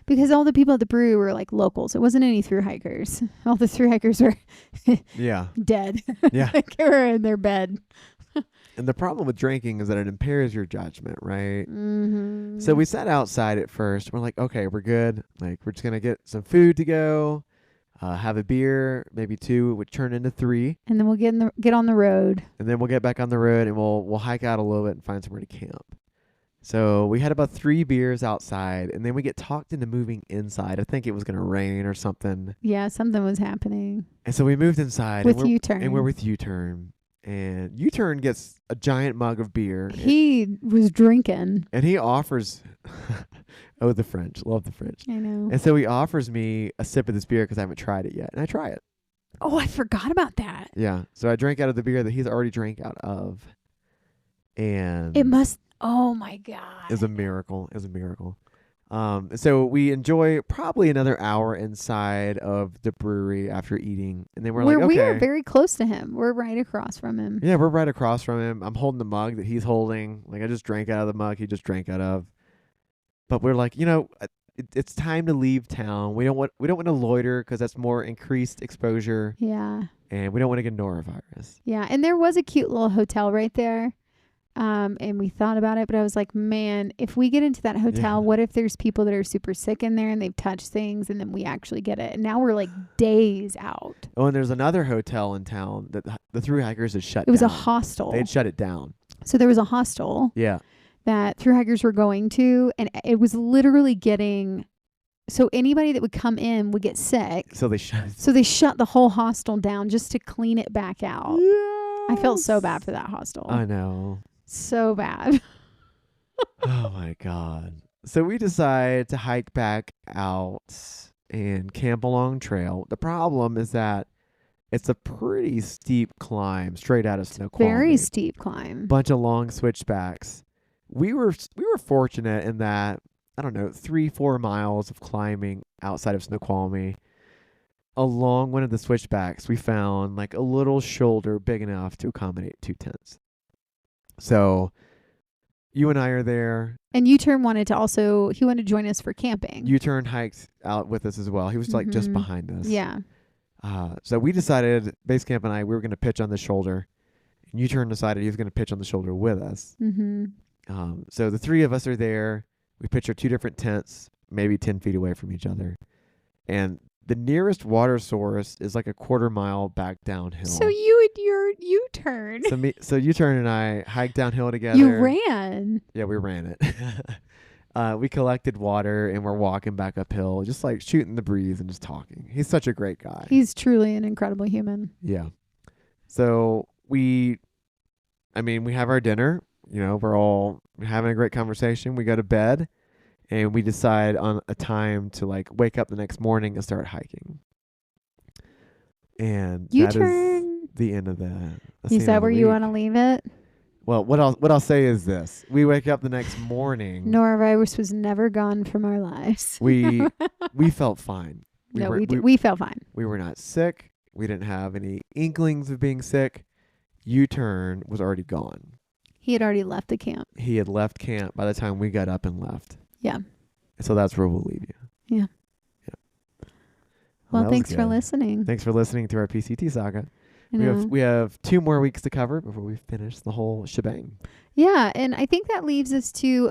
Because all the people at the brewery were locals. It wasn't any thru hikers. All the thru hikers were yeah. dead. Yeah. They were in their bed. And the problem with drinking is that it impairs your judgment, right? Mm-hmm. So we sat outside at first. We're like, okay, we're good. Like, we're just going to get some food to go, have a beer, maybe 2, would turn into 3. And then we'll get on the road. And then we'll get back on the road and we'll hike out a little bit and find somewhere to camp. So we had about 3 beers outside, and then we get talked into moving inside. I think it was going to rain or something. Yeah, something was happening. And so we moved inside. With U-Turn. And we're with U-Turn. And U-Turn gets a giant mug of beer. He was drinking. And he offers... oh, the French. Love the French. I know. And so he offers me a sip of this beer because I haven't tried it yet. And I try it. Oh, I forgot about that. Yeah. So I drank out of the beer that he's already drank out of. And... It must... Oh, my God. It's a miracle. It's a miracle. So we enjoy probably another hour inside of the brewery after eating. And then we're like, okay. We are very close to him. We're right across from him. Yeah, we're right across from him. I'm holding the mug that he's holding. Like, I just drank out of the mug he just drank out of. But we're like, it's time to leave town. We don't want to loiter because that's more increased exposure. Yeah. And we don't want to get norovirus. Yeah. And there was a cute little hotel right there. And we thought about it, but I was like, man, if we get into that hotel, what if there's people that are super sick in there and they've touched things and then we actually get it? And now we're like days out. Oh, and there's another hotel in town that the through hikers had shut down. It was a hostel. They'd shut it down. So there was a hostel. Yeah. That through hikers were going to, and it was literally getting, so anybody that would come in would get sick. So they shut the whole hostel down just to clean it back out. Yes. I felt so bad for that hostel. I know. So bad. Oh my God. So we decide to hike back out and camp along trail. The problem is that it's a pretty steep climb straight out of Snoqualmie. Very steep climb. Bunch of long switchbacks. We were fortunate in that, I don't know, 3-4 miles of climbing outside of Snoqualmie. Along one of the switchbacks, we found like a little shoulder big enough to accommodate 2 tents. So you and I are there. And U-Turn wanted to join us for camping. U-Turn hiked out with us as well. He was like just behind us. Yeah. So we decided, Basecamp and I, we were going to pitch on the shoulder. And U-Turn decided he was going to pitch on the shoulder with us. Mm-hmm. So the 3 of us are there. We pitch our 2 different tents, maybe 10 feet away from each other. And the nearest water source is like a 1/4 mile back downhill. So you and your U-Turn. So U-Turn and I hiked downhill together. You ran. Yeah, we ran it. We collected water and we're walking back uphill, just like shooting the breeze and just talking. He's such a great guy. He's truly an incredible human. Yeah. So we have our dinner. We're all having a great conversation. We go to bed. And we decide on a time to like wake up the next morning and start hiking. And that is the end of that. Is that where you want to leave it? Well, what I'll say is this: we wake up the next morning. Norovirus was never gone from our lives. We felt fine. We felt fine. We were not sick. We didn't have any inklings of being sick. U-Turn was already gone. He had already left the camp. He had left camp by the time we got up and left. Yeah. So that's where we'll leave you. Yeah. Well, thanks for listening. Thanks for listening to our PCT saga. We have 2 more weeks to cover before we finish the whole shebang. Yeah, and I think that leaves us to,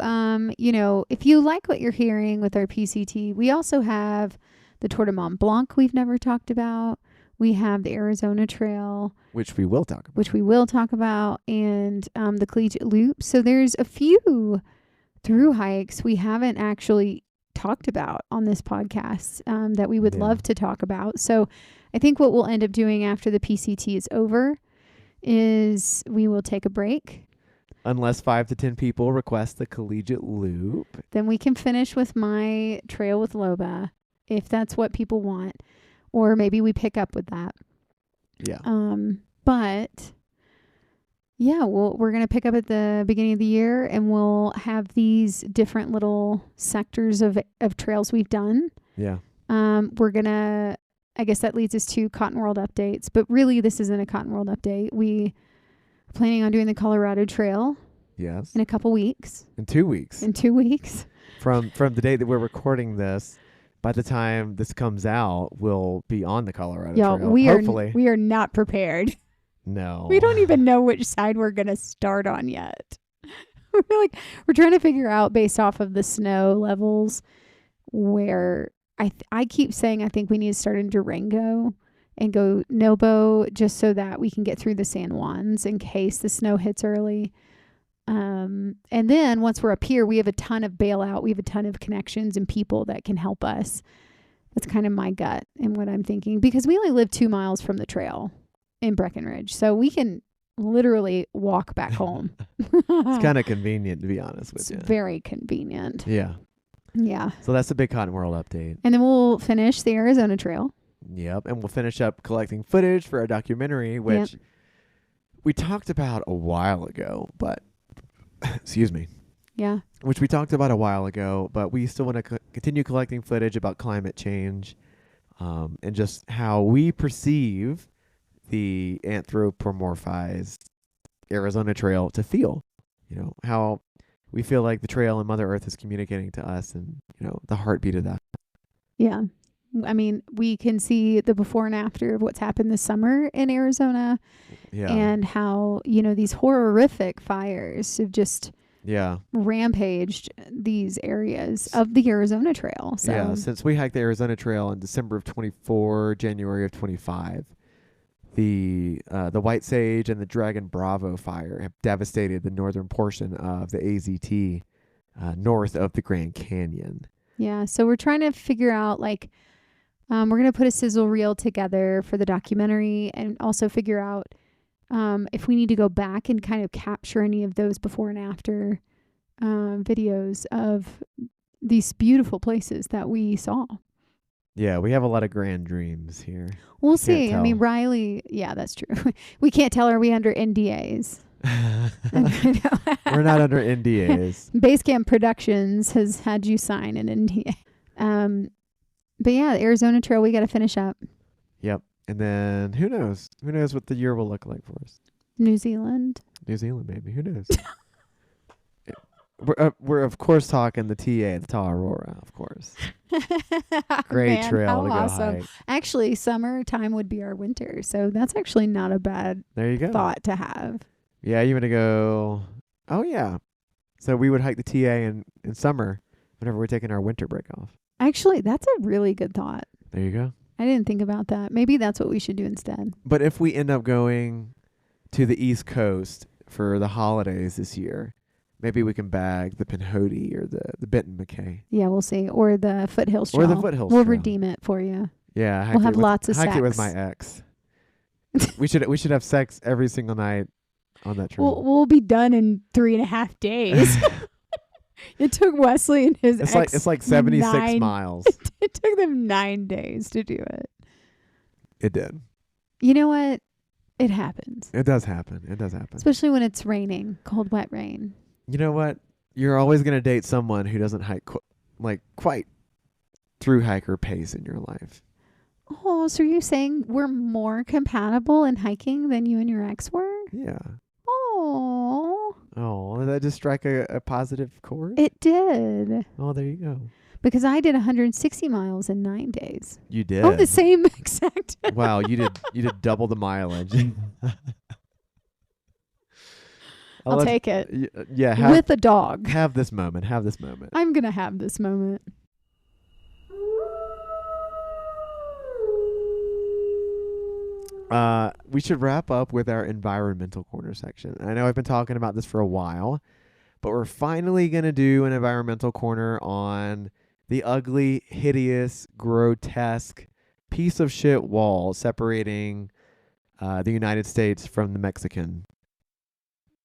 if you like what you're hearing with our PCT, we also have the Tour de Mont Blanc we've never talked about. We have the Arizona Trail. Which we will talk about. And the Collegiate Loop. So there's a few through hikes we haven't actually talked about on this podcast that we would love to talk about. So I think what we'll end up doing after the PCT is over is we will take a break. Unless 5 to 10 people request the Collegiate Loop. Then we can finish with my trail with Loba, if that's what people want. Or maybe we pick up with that. Yeah. But yeah, we're going to pick up at the beginning of the year and we'll have these different little sectors of trails we've done. Yeah. We're going to, I guess that leads us to Cotton World updates, but really this isn't a Cotton World update. We are planning on doing the Colorado Trail. Yes. In a couple weeks. In 2 weeks. In 2 weeks. From the day that we're recording this, by the time this comes out, we'll be on the Colorado Trail. Hopefully. We are not prepared. No. We don't even know which side we're going to start on yet. We're trying to figure out based off of the snow levels where I keep saying I think we need to start in Durango and go Nobo just so that we can get through the San Juans in case the snow hits early. And then once we're up here, we have a ton of bailout. We have a ton of connections and people that can help us. That's kind of my gut and what I'm thinking, because we only live 2 miles from the trail in Breckenridge. So we can literally walk back home. It's kind of convenient, to be honest with you. It's very convenient. Yeah. Yeah. So that's the Big Cotton World update. And then we'll finish the Arizona Trail. Yep. And we'll finish up collecting footage for our documentary, which we talked about a while ago, but excuse me. Yeah. Which we talked about a while ago, but we still want to continue collecting footage about climate change and just how we perceive the anthropomorphized Arizona Trail to feel. You know, how we feel like the trail and Mother Earth is communicating to us and, you know, the heartbeat of that. Yeah. I mean, we can see the before and after of what's happened this summer in Arizona. Yeah. And how, you know, these horrific fires have just rampaged these areas of the Arizona Trail. So yeah, since we hiked the Arizona Trail in December of 24, January of 25, the White Sage and the Dragon Bravo fire have devastated the northern portion of the AZT north of the Grand Canyon. Yeah, so we're trying to figure out, like, we're going to put a sizzle reel together for the documentary and also figure out if we need to go back and kind of capture any of those before and after videos of these beautiful places that we saw. Yeah, we have a lot of grand dreams here. We'll see. I mean, Riley, yeah, that's true. We can't tell, are we under NDAs? We're not under NDAs. Basecamp Productions has had you sign an NDA. But yeah, the Arizona Trail, we got to finish up. Yep. And then who knows? Who knows what the year will look like for us? New Zealand. New Zealand, baby. Who knows? We're of course talking the TA, the Ta Aurora, of course. Great trail to go hike. Actually, summertime would be our winter, so that's actually not a bad thought to have. Yeah, you want to go? Oh yeah. So we would hike the TA in summer whenever we're taking our winter break off. Actually, that's a really good thought. There you go. I didn't think about that. Maybe that's what we should do instead. But if we end up going to the East Coast for the holidays this year, maybe we can bag the Pinhoti or the Benton McKay. Yeah, we'll see. Or the Foothills Trail. Or the Foothills We'll Trail. redeem it for you. Yeah. We'll have lots of sex. Hike it with my ex. we should have sex every single night on that trail. We'll be done in 3.5 days. It took Wesley and his ex. It's like 76 miles. It took them 9 days to do it. It did. You know what? It happens. It does happen. Especially when it's raining, cold, wet rain. You know what? You're always going to date someone who doesn't hike quite through hiker pace in your life. Oh, so are you saying we're more compatible in hiking than you and your ex were? Yeah. Oh, did that just strike a positive chord? It did. Oh, there you go. Because I did 160 miles in 9 days. You did. Oh, the same exact. Wow, you did double the mileage. I'll take it. Yeah, with a dog. Have this moment. I'm gonna have this moment. We should wrap up with our environmental corner section. I know I've been talking about this for a while, but we're finally going to do an environmental corner on the ugly, hideous, grotesque piece of shit wall separating the United States from the Mexican.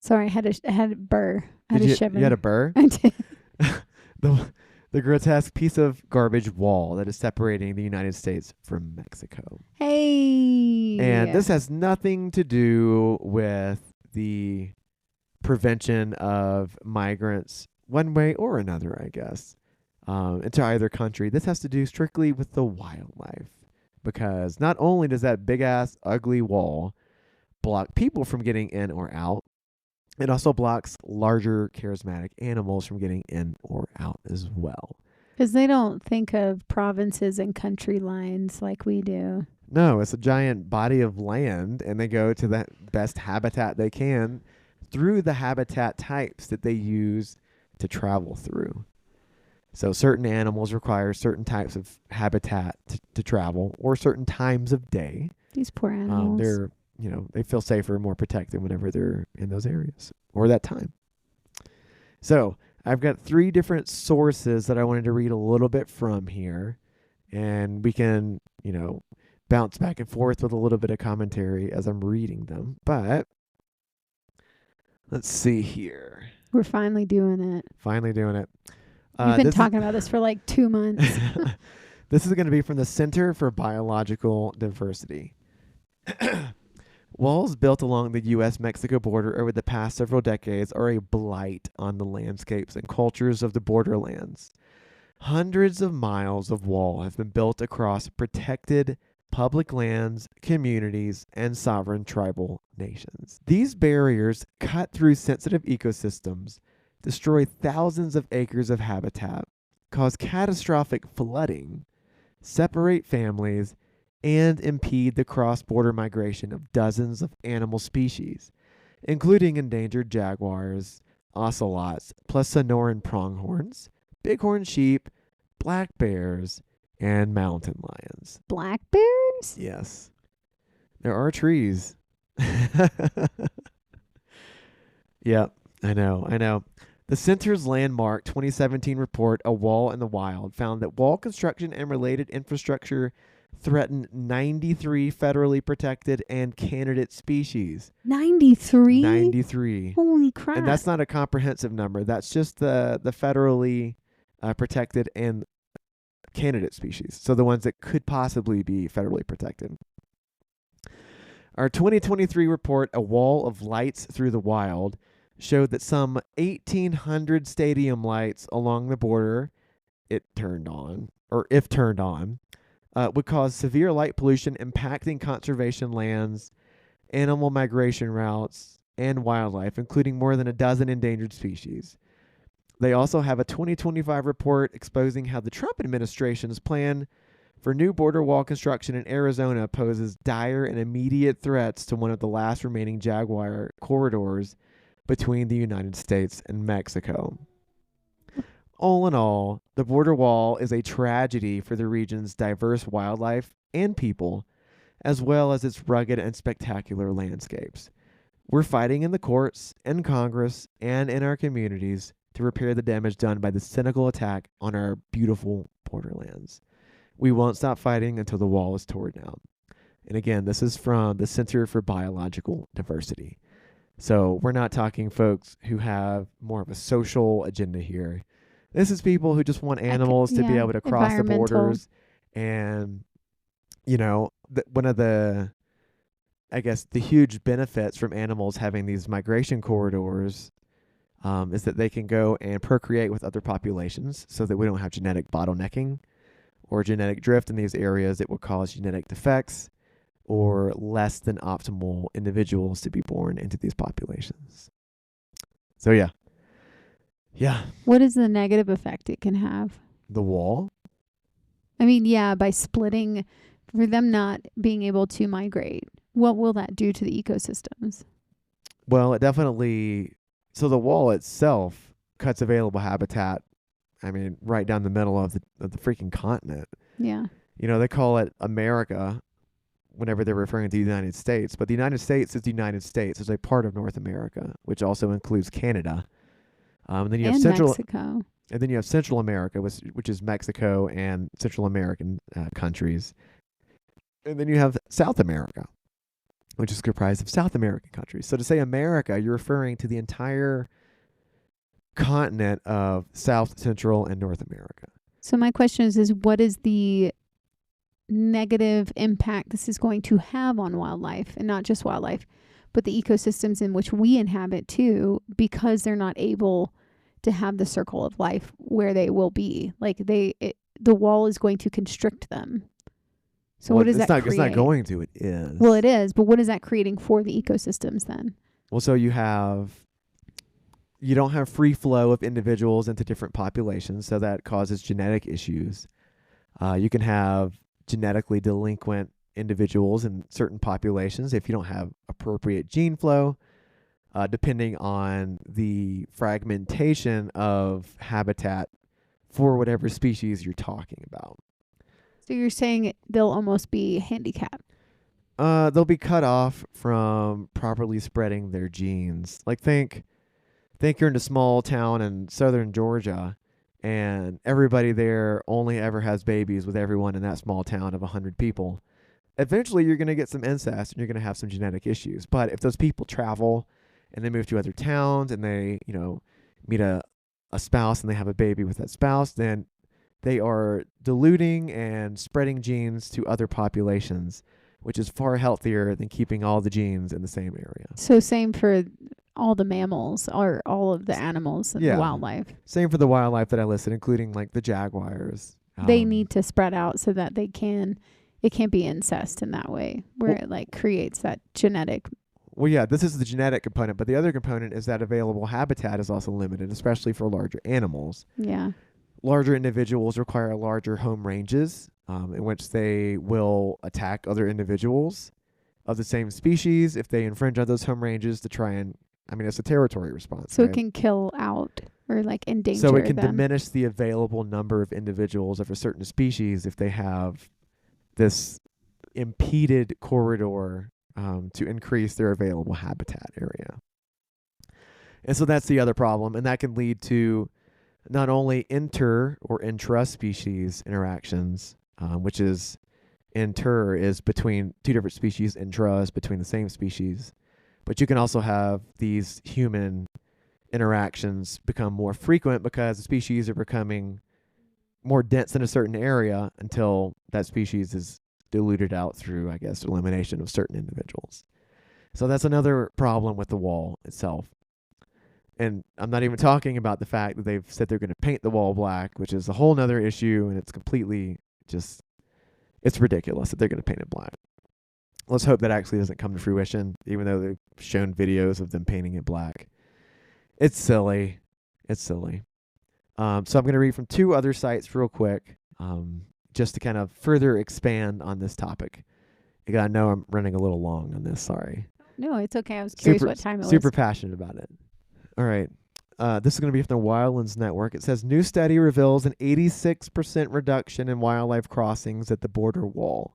Sorry, I had a burr. I had a shiver. You had a burr? I did. The grotesque piece of garbage wall that is separating the United States from Mexico. Hey. And this has nothing to do with the prevention of migrants one way or another, I guess, into either country. This has to do strictly with the wildlife, because not only does that big ass ugly wall block people from getting in or out, it also blocks larger charismatic animals from getting in or out as well. Because they don't think of provinces and country lines like we do. No, it's a giant body of land, and they go to the best habitat they can through the habitat types that they use to travel through. So certain animals require certain types of habitat to travel, or certain times of day. These poor animals. They're, they feel safer and more protected whenever they're in those areas or that time. So I've got 3 different sources that I wanted to read a little bit from here, and we can, bounce back and forth with a little bit of commentary as I'm reading them. But let's see here. We're finally doing it. You've been talking about this for like 2 months. This is going to be from the Center for Biological Diversity. Walls built along the U.S.-Mexico border over the past several decades are a blight on the landscapes and cultures of the borderlands. Hundreds of miles of wall have been built across protected public lands, communities, and sovereign tribal nations. These barriers cut through sensitive ecosystems, destroy thousands of acres of habitat, cause catastrophic flooding, separate families, and impede the cross-border migration of dozens of animal species, including endangered jaguars, ocelots, plus Sonoran pronghorns, bighorn sheep, black bears, and mountain lions. Black bears? Yes. There are trees. Yep, I know. The Center's landmark 2017 report, A Wall in the Wild, found that wall construction and related infrastructure threaten 93 federally protected and candidate species. 93? 93. Holy crap. And that's not a comprehensive number. That's just the federally protected and candidate species. So the ones that could possibly be federally protected. Our 2023 report, A Wall of Lights Through the Wild, showed that some 1,800 stadium lights along the border, if turned on, would cause severe light pollution impacting conservation lands, animal migration routes, and wildlife, including more than a dozen endangered species. They also have a 2025 report exposing how the Trump administration's plan for new border wall construction in Arizona poses dire and immediate threats to one of the last remaining jaguar corridors between the United States and Mexico. All in all, the border wall is a tragedy for the region's diverse wildlife and people, as well as its rugged and spectacular landscapes. We're fighting in the courts, in Congress, and in our communities to repair the damage done by the cynical attack on our beautiful borderlands. We won't stop fighting until the wall is torn down. And again, this is from the Center for Biological Diversity. So we're not talking folks who have more of a social agenda here. This is people who just want animals to be able to cross the borders. And, one of the huge benefits from animals having these migration corridors is that they can go and procreate with other populations so that we don't have genetic bottlenecking or genetic drift in these areas that will cause genetic defects or less than optimal individuals to be born into these populations. So, yeah. What is the negative effect it can have? The wall? I mean, by splitting, for them not being able to migrate, what will that do to the ecosystems? Well, it definitely... So the wall itself cuts available habitat, right down the middle of the freaking continent. Yeah. They call it America whenever they're referring to the United States. But the United States is the United States. It's a part of North America, which also includes Canada. And then you have Mexico. And then you have Central America, which is Mexico and Central American countries. And then you have South America, which is comprised of South American countries. So to say America, you're referring to the entire continent of South, Central, and North America. So my question is what is the negative impact this is going to have on wildlife, and not just wildlife, but the ecosystems in which we inhabit too, because they're not able to have the circle of life where they will be. Like the wall is going to constrict them. So what does that create? It's not going to. It is. Well, it is. But what is that creating for the ecosystems then? Well, so you have you don't have free flow of individuals into different populations, so that causes genetic issues. You can have genetically delinquent individuals in certain populations if you don't have appropriate gene flow, depending on the fragmentation of habitat for whatever species you're talking about. So you're saying they'll almost be handicapped? They'll be cut off from properly spreading their genes. Like think you're in a small town in southern Georgia, and everybody there only ever has babies with everyone in that small town of 100 people. Eventually, you're going to get some incest and you're going to have some genetic issues. But if those people travel and they move to other towns and they, meet a spouse and they have a baby with that spouse, then they are diluting and spreading genes to other populations, which is far healthier than keeping all the genes in the same area. So same for all the mammals or all of the animals and the wildlife. Same for the wildlife that I listed, including like the jaguars. They need to spread out so that it can't be incest in that way, where it like creates that genetic. Well, yeah, this is the genetic component, but the other component is that available habitat is also limited, especially for larger animals. Yeah. Larger individuals require larger home ranges, in which they will attack other individuals of the same species if they infringe on those home ranges to try and, it's a territory response. So it can kill out or like endanger them. So it can them. diminish the available number of individuals of a certain species if they have this impeded corridor to increase their available habitat area. And so that's the other problem, and that can lead to not only inter or intra-species interactions, which is inter is between two different species, intra is between the same species, but you can also have these human interactions become more frequent because the species are becoming more dense in a certain area until that species is diluted out through, elimination of certain individuals. So that's another problem with the wall itself. And I'm not even talking about the fact that they've said they're going to paint the wall black, which is a whole nother issue, and it's completely it's ridiculous that they're going to paint it black. Let's hope that actually doesn't come to fruition, even though they've shown videos of them painting it black. It's silly. So I'm going to read from two other sites real quick, just to kind of further expand on this topic. I know I'm running a little long on this. Sorry. No, it's okay. I was curious what time it was. Super passionate about it. All right. This is going to be from the Wildlands Network. It says, new study reveals an 86% reduction in wildlife crossings at the border wall.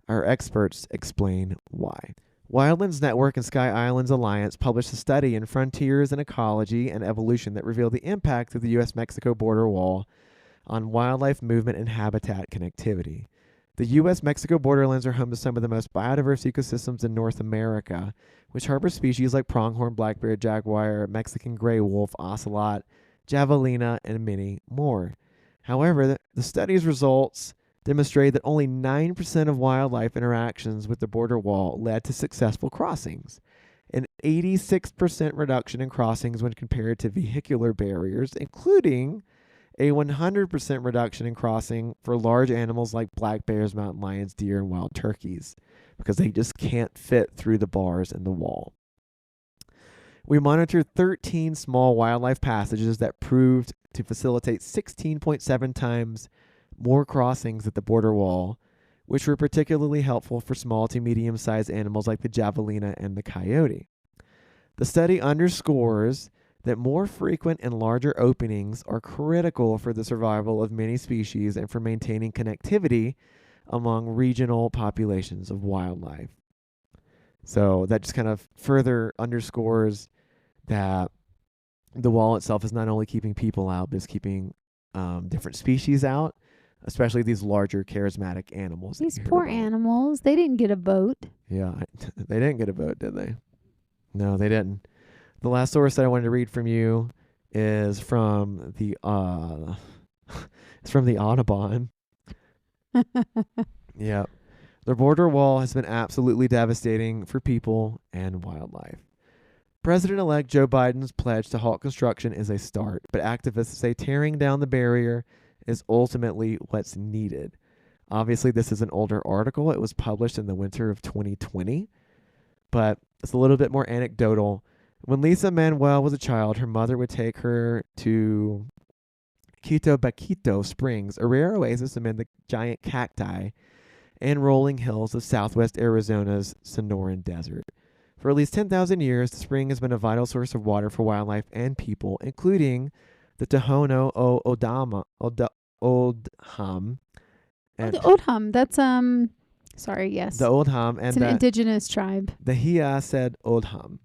Our experts explain why. Wildlands Network and Sky Islands Alliance published a study in Frontiers in Ecology and Evolution that revealed the impact of the U.S.-Mexico border wall on wildlife movement and habitat connectivity. The U.S.-Mexico borderlands are home to some of the most biodiverse ecosystems in North America, which harbor species like pronghorn black-bearded jaguar, Mexican gray wolf, ocelot, javelina, and many more. However, the study's results demonstrate that only 9% of wildlife interactions with the border wall led to successful crossings, an 86% reduction in crossings when compared to vehicular barriers, including a 100% reduction in crossing for large animals like black bears, mountain lions, deer, and wild turkeys, because they just can't fit through the bars in the wall. We monitored 13 small wildlife passages that proved to facilitate 16.7 times more crossings at the border wall, which were particularly helpful for small to medium-sized animals like the javelina and the coyote. The study underscores that more frequent and larger openings are critical for the survival of many species and for maintaining connectivity among regional populations of wildlife. So that just kind of further underscores that the wall itself is not only keeping people out, but it's keeping different species out, especially these larger charismatic animals. These poor animals, they didn't get a vote. Yeah, they didn't get a vote, did they? No, they didn't. The last source that I wanted to read from you is from the it's from the Audubon. Yeah. The border wall has been absolutely devastating for people and wildlife. President-elect Joe Biden's pledge to halt construction is a start, but activists say tearing down the barrier is ultimately what's needed. Obviously, this is an older article. It was published in the winter of 2020, but it's a little bit more anecdotal. When Lisa Manuel was a child, her mother would take her to Quito Baquito Springs, a rare oasis amid the giant cacti and rolling hills of southwest Arizona's Sonoran Desert. For at least 10,000 years, the spring has been a vital source of water for wildlife and people, including the Tohono O'odham, Oh, and the Odham. That's sorry, yes. the Oldham, It's and an indigenous tribe. the Hia said Oldham,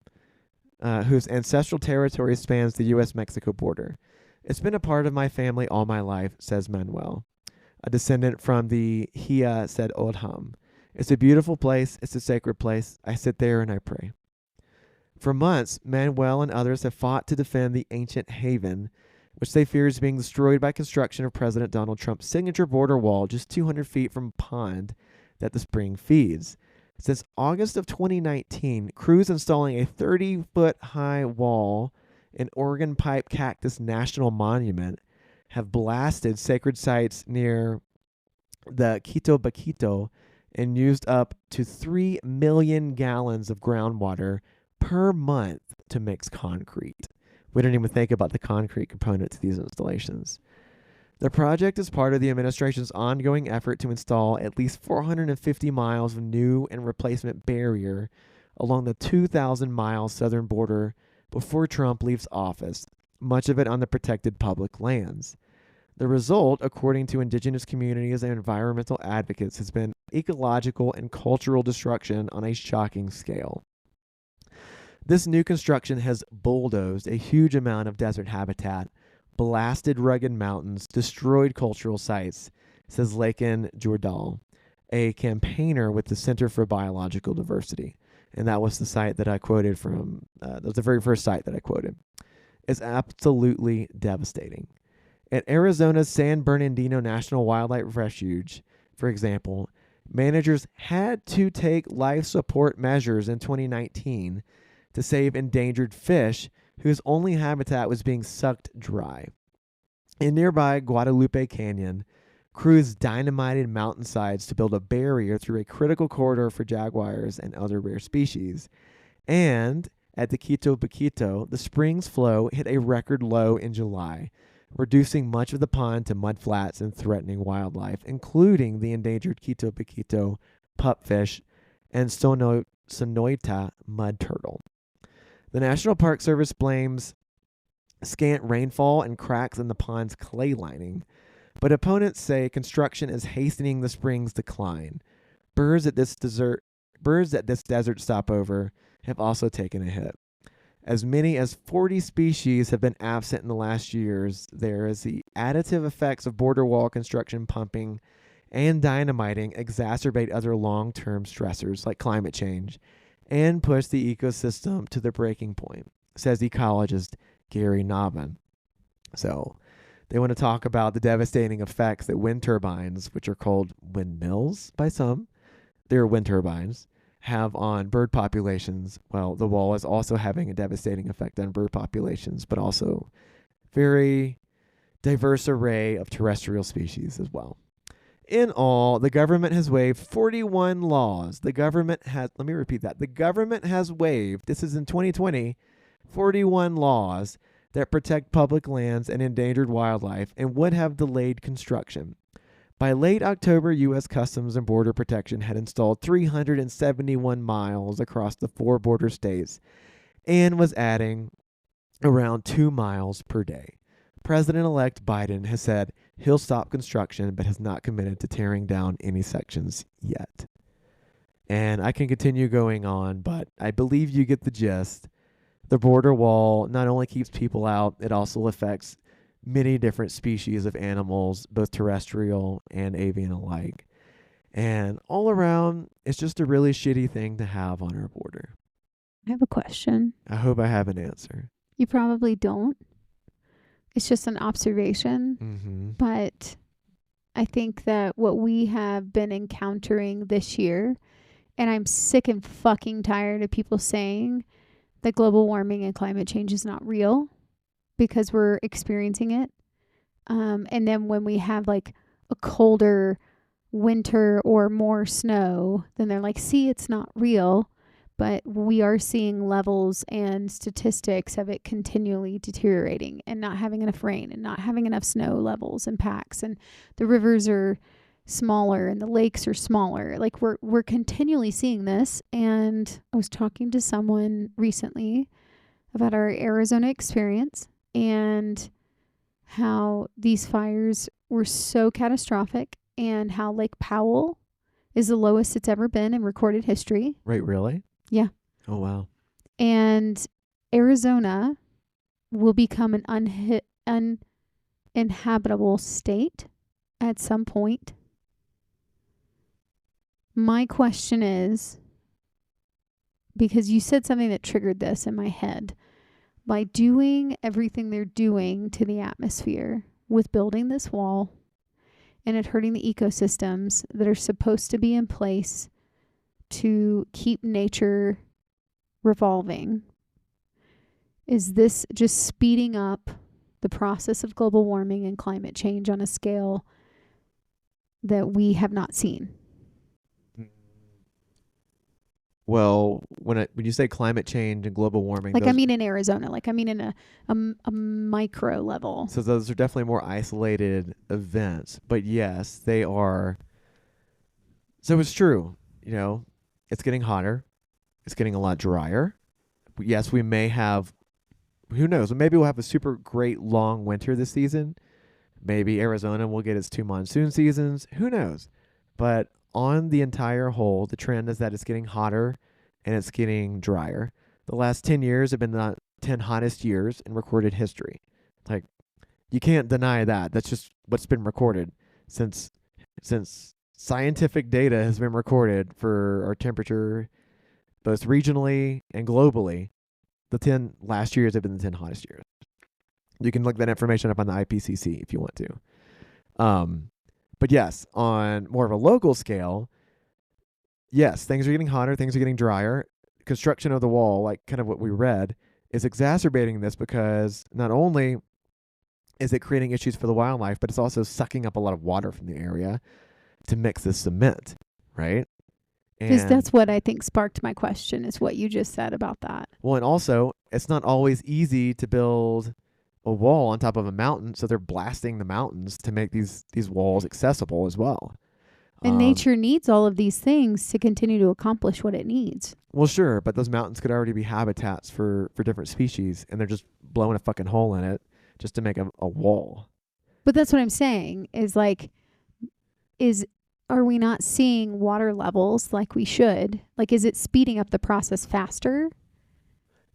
whose ancestral territory spans the U.S.-Mexico border. It's been a part of my family all my life, says Manuel, a descendant from the Hia said Oldham. It's a beautiful place. It's a sacred place. I sit there and I pray. For months, Manuel and others have fought to defend the ancient haven, which they fear is being destroyed by construction of President Donald Trump's signature border wall just 200 feet from a pond that the spring feeds. Since August of 2019, crews installing a 30-foot high wall in Oregon Pipe Cactus National Monument have blasted sacred sites near the Quito Baquito and used up to 3 million gallons of groundwater per month to mix concrete. We don't even think about the concrete component to these installations. The project is part of the administration's ongoing effort to install at least 450 miles of new and replacement barrier along the 2,000-mile southern border before Trump leaves office, much of it on the protected public lands. The result, according to indigenous communities and environmental advocates, has been ecological and cultural destruction on a shocking scale. This new construction has bulldozed a huge amount of desert habitat, blasted rugged mountains, destroyed cultural sites, says Lakin Jordal, a campaigner with the Center for Biological Diversity. And that was the site that I quoted from, that was the very first site that I quoted. It's absolutely devastating. At Arizona's San Bernardino National Wildlife Refuge, for example, managers had to take life support measures in 2019 to save endangered fish whose only habitat was being sucked dry. In nearby Guadalupe Canyon, crews dynamited mountainsides to build a barrier through a critical corridor for jaguars and other rare species. And at the Quito Baquito, the spring's flow hit a record low in July, reducing much of the pond to mudflats and threatening wildlife, including the endangered Quito Baquito pupfish and Sonoita mud turtle. The National Park Service blames scant rainfall and cracks in the pond's clay lining, but opponents say construction is hastening the spring's decline. Birds at this desert stopover have also taken a hit. As many as 40 species have been absent in the last years. There is the additive effects of border wall construction, pumping, and dynamiting exacerbate other long-term stressors like climate change and push the ecosystem to the breaking point, says ecologist Gary Navin. So they want to talk about the devastating effects that wind turbines, which are called windmills by some, they're wind turbines, have on bird populations. Well, the wall is also having a devastating effect on bird populations, but also very diverse array of terrestrial species as well. In all, the government has waived 41 laws. Let me repeat that. The government has waived, this is in 2020, 41 laws that protect public lands and endangered wildlife and would have delayed construction. By late October, U.S. Customs and Border Protection had installed 371 miles across the 4 border states and was adding around 2 miles per day. President-elect Biden has said he'll stop construction but has not committed to tearing down any sections yet. And I can continue going on, but I believe you get the gist. The border wall not only keeps people out, it also affects many different species of animals, both terrestrial and avian alike. And all around, it's just a really shitty thing to have on our border. I have a question. I hope I have an answer. You probably don't. It's just an observation. Mm-hmm. But I think that what we have been encountering this year, and I'm sick and fucking tired of people saying that global warming and climate change is not real because we're experiencing it. And then when we have like a colder winter or more snow, then they're like, see, it's not real. but we are seeing levels and statistics of it continually deteriorating and not having enough rain and not having enough snow levels and packs, and the rivers are smaller and the lakes are smaller. Like we're continually seeing this. And I was talking to someone recently about our Arizona experience and how these fires were so catastrophic and how Lake Powell is the lowest it's ever been in recorded history. Right, really? Yeah. Oh, wow. And Arizona will become an uninhabitable state at some point. My question is, because you said something that triggered this in my head, by doing everything they're doing to the atmosphere with building this wall and it hurting the ecosystems that are supposed to be in place to keep nature revolving, is this just speeding up the process of global warming and climate change on a scale that we have not seen? Well, when you say climate change and global warming, like I mean in Arizona, like I mean in a micro level. So those are definitely more isolated events, but yes, they are. So it's true, it's getting hotter, it's getting a lot drier. Yes, we may have, who knows, maybe we'll have a super great long winter this season. Maybe Arizona will get its 2 monsoon seasons. Who knows? But on the entire whole, the trend is that it's getting hotter and it's getting drier. The last 10 years have been the 10 hottest years in recorded history. Like, you can't deny that. That's just what's been recorded since scientific data has been recorded for our temperature, both regionally and globally. The 10 last years have been the 10 hottest years. You can look that information up on the IPCC if you want to. But yes, on more of a local scale, yes, things are getting hotter, things are getting drier. Construction of the wall, like kind of what we read, is exacerbating this because not only is it creating issues for the wildlife, but it's also sucking up a lot of water from the area to mix this cement, right? Because that's what I think sparked my question, is what you just said about that. Well, and also, it's not always easy to build a wall on top of a mountain, so they're blasting the mountains to make these walls accessible as well. And nature needs all of these things to continue to accomplish what it needs. Well, sure, but those mountains could already be habitats for different species, and they're just blowing a fucking hole in it just to make a wall. But that's what I'm saying, is like, are we not seeing water levels like we should? Like, is it speeding up the process faster?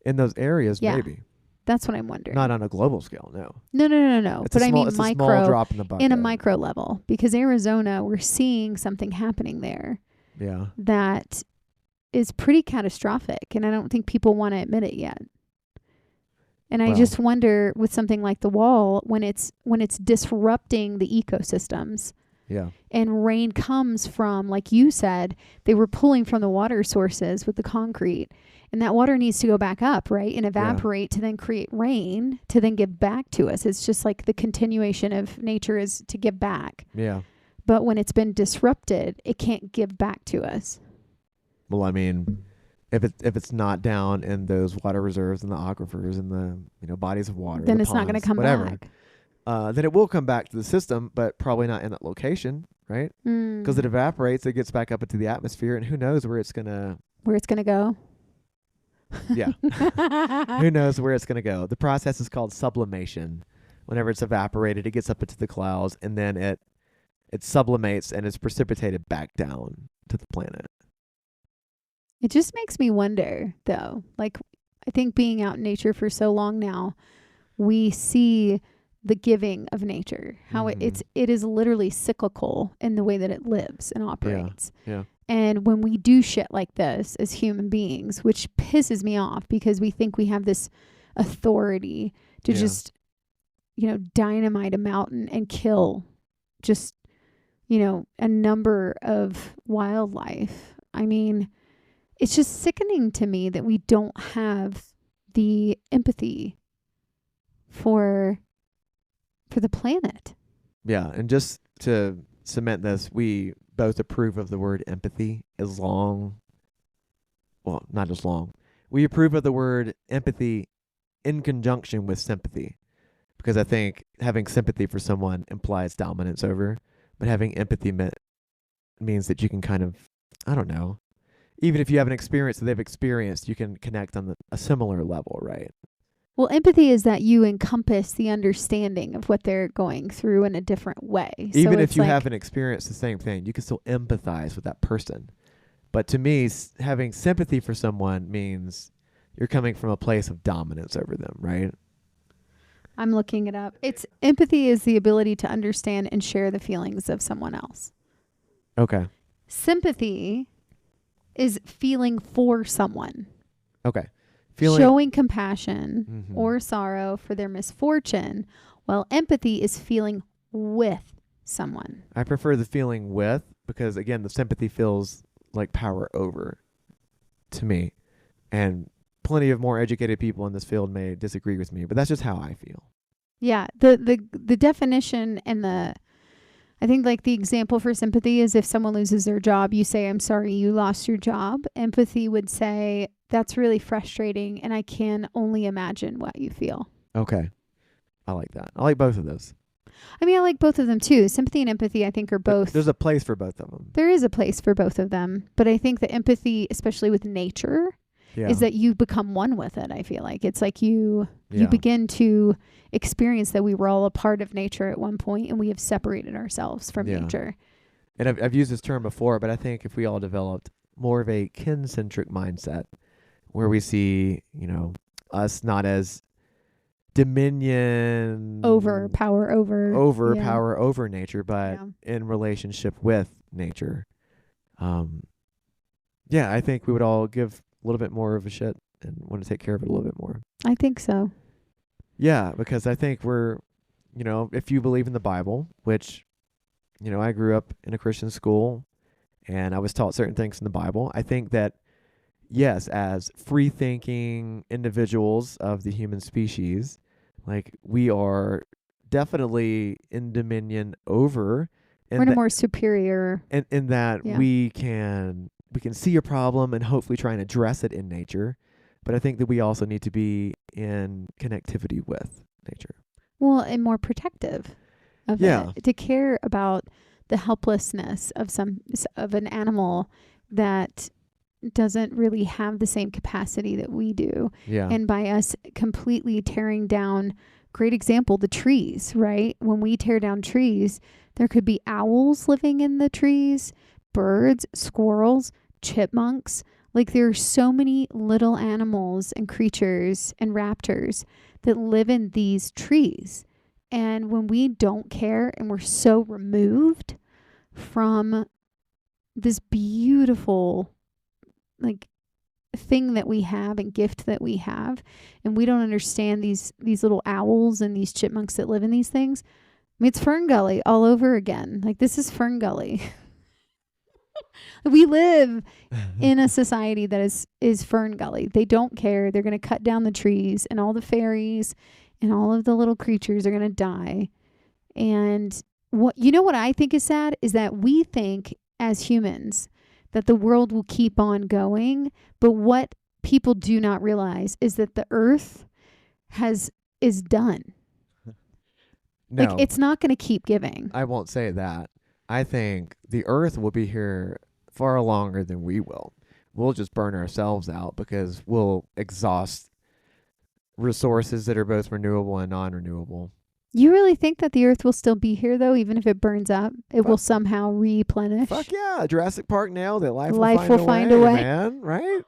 In those areas, Yeah. maybe. That's what I'm wondering. Not on a global scale, no. No. But I mean it's micro, a small drop in the bucket. in a micro level. Because Arizona, we're seeing something happening there. Yeah. That is pretty catastrophic. And I don't think people want to admit it yet. And I just wonder, with something like the wall, when it's disrupting the ecosystems. Yeah. And rain comes from, like you said, they were pulling from the water sources with the concrete. And that water needs to go back up, right? And evaporate to then create rain to then give back to us. It's just like the continuation of nature is to give back. Yeah. But when it's been disrupted, it can't give back to us. Well, I mean, if it's not down in those water reserves and the aquifers and the bodies of water, then the it's not going to ponds, come whatever, back. Then it will come back to the system, but probably not in that location, right? Because it evaporates, it gets back up into the atmosphere, and who knows where it's gonna go. Yeah. Who knows where it's going to go? The process is called sublimation. Whenever it's evaporated, it gets up into the clouds, and then it sublimates and is precipitated back down to the planet. It just makes me wonder, though. Like, I think being out in nature for so long now, we see the giving of nature, how it is literally cyclical in the way that it lives and operates. Yeah. And when we do shit like this as human beings, which pisses me off because we think we have this authority to just, dynamite a mountain and kill just, a number of wildlife. I mean, it's just sickening to me that we don't have the empathy for the planet. Yeah. And just to cement this, we both approve of the word empathy as long well, not as long. We approve of the word empathy in conjunction with sympathy, because I think having sympathy for someone implies dominance over, but having empathy means that you can kind of, I don't know, even if you have an experience that they've experienced, you can connect on a similar level, right? Well, empathy is that you encompass the understanding of what they're going through in a different way. Even if you haven't experienced the same thing, you can still empathize with that person. But to me, having sympathy for someone means you're coming from a place of dominance over them, right? I'm looking it up. It's empathy is the ability to understand and share the feelings of someone else. Okay. Sympathy is feeling for someone. Okay. Showing compassion or sorrow for their misfortune, while empathy is feeling with someone. I prefer the feeling with, because again, the sympathy feels like power over to me. And plenty of more educated people in this field may disagree with me, but that's just how I feel. Yeah. The definition and I think like the example for sympathy is if someone loses their job, you say, I'm sorry you lost your job. Empathy would say, that's really frustrating and I can only imagine what you feel. Okay. I like that. I like both of those. I mean, I like both of them too. Sympathy and empathy, I think, are both. There's a place for both of them. There is a place for both of them. But I think that empathy, especially with nature, is that you become one with it, I feel like. It's like you begin to experience that we were all a part of nature at one point and we have separated ourselves from nature. And I've used this term before, but I think if we all developed more of a kin-centric mindset where we see, us not as dominion power over nature, but in relationship with nature. I think we would all give a little bit more of a shit and want to take care of it a little bit more. I think so. Yeah, because I think we're, if you believe in the Bible, which, I grew up in a Christian school and I was taught certain things in the Bible. I think that, yes, as free-thinking individuals of the human species, like we are definitely in dominion over. We're in a more superior. In that we can see a problem and hopefully try and address it in nature. But I think that we also need to be in connectivity with nature. Well, and more protective of it. To care about the helplessness of an animal that doesn't really have the same capacity that we do. Yeah. And by us completely tearing down, great example, the trees, right? When we tear down trees, there could be owls living in the trees, birds, squirrels, chipmunks. Like there are so many little animals and creatures and raptors that live in these trees. And when we don't care and we're so removed from this beautiful thing that we have and gift that we have, and we don't understand these little owls and these chipmunks that live in these things. I mean, it's Fern Gully all over again. Like this is Fern Gully. We live in a society that is Fern Gully. They don't care. They're going to cut down the trees, and all the fairies and all of the little creatures are going to die. And what I think is sad is that we think as humans that the world will keep on going, but what people do not realize is that the earth is done. No. Like it's not going to keep giving. I won't say that. I think the earth will be here far longer than we will. We'll just burn ourselves out because we'll exhaust resources that are both renewable and non-renewable. You really think that the earth will still be here, though, even if it burns up? It will somehow replenish? Fuck yeah. Jurassic Park nailed it. Life will find a way, man. Right?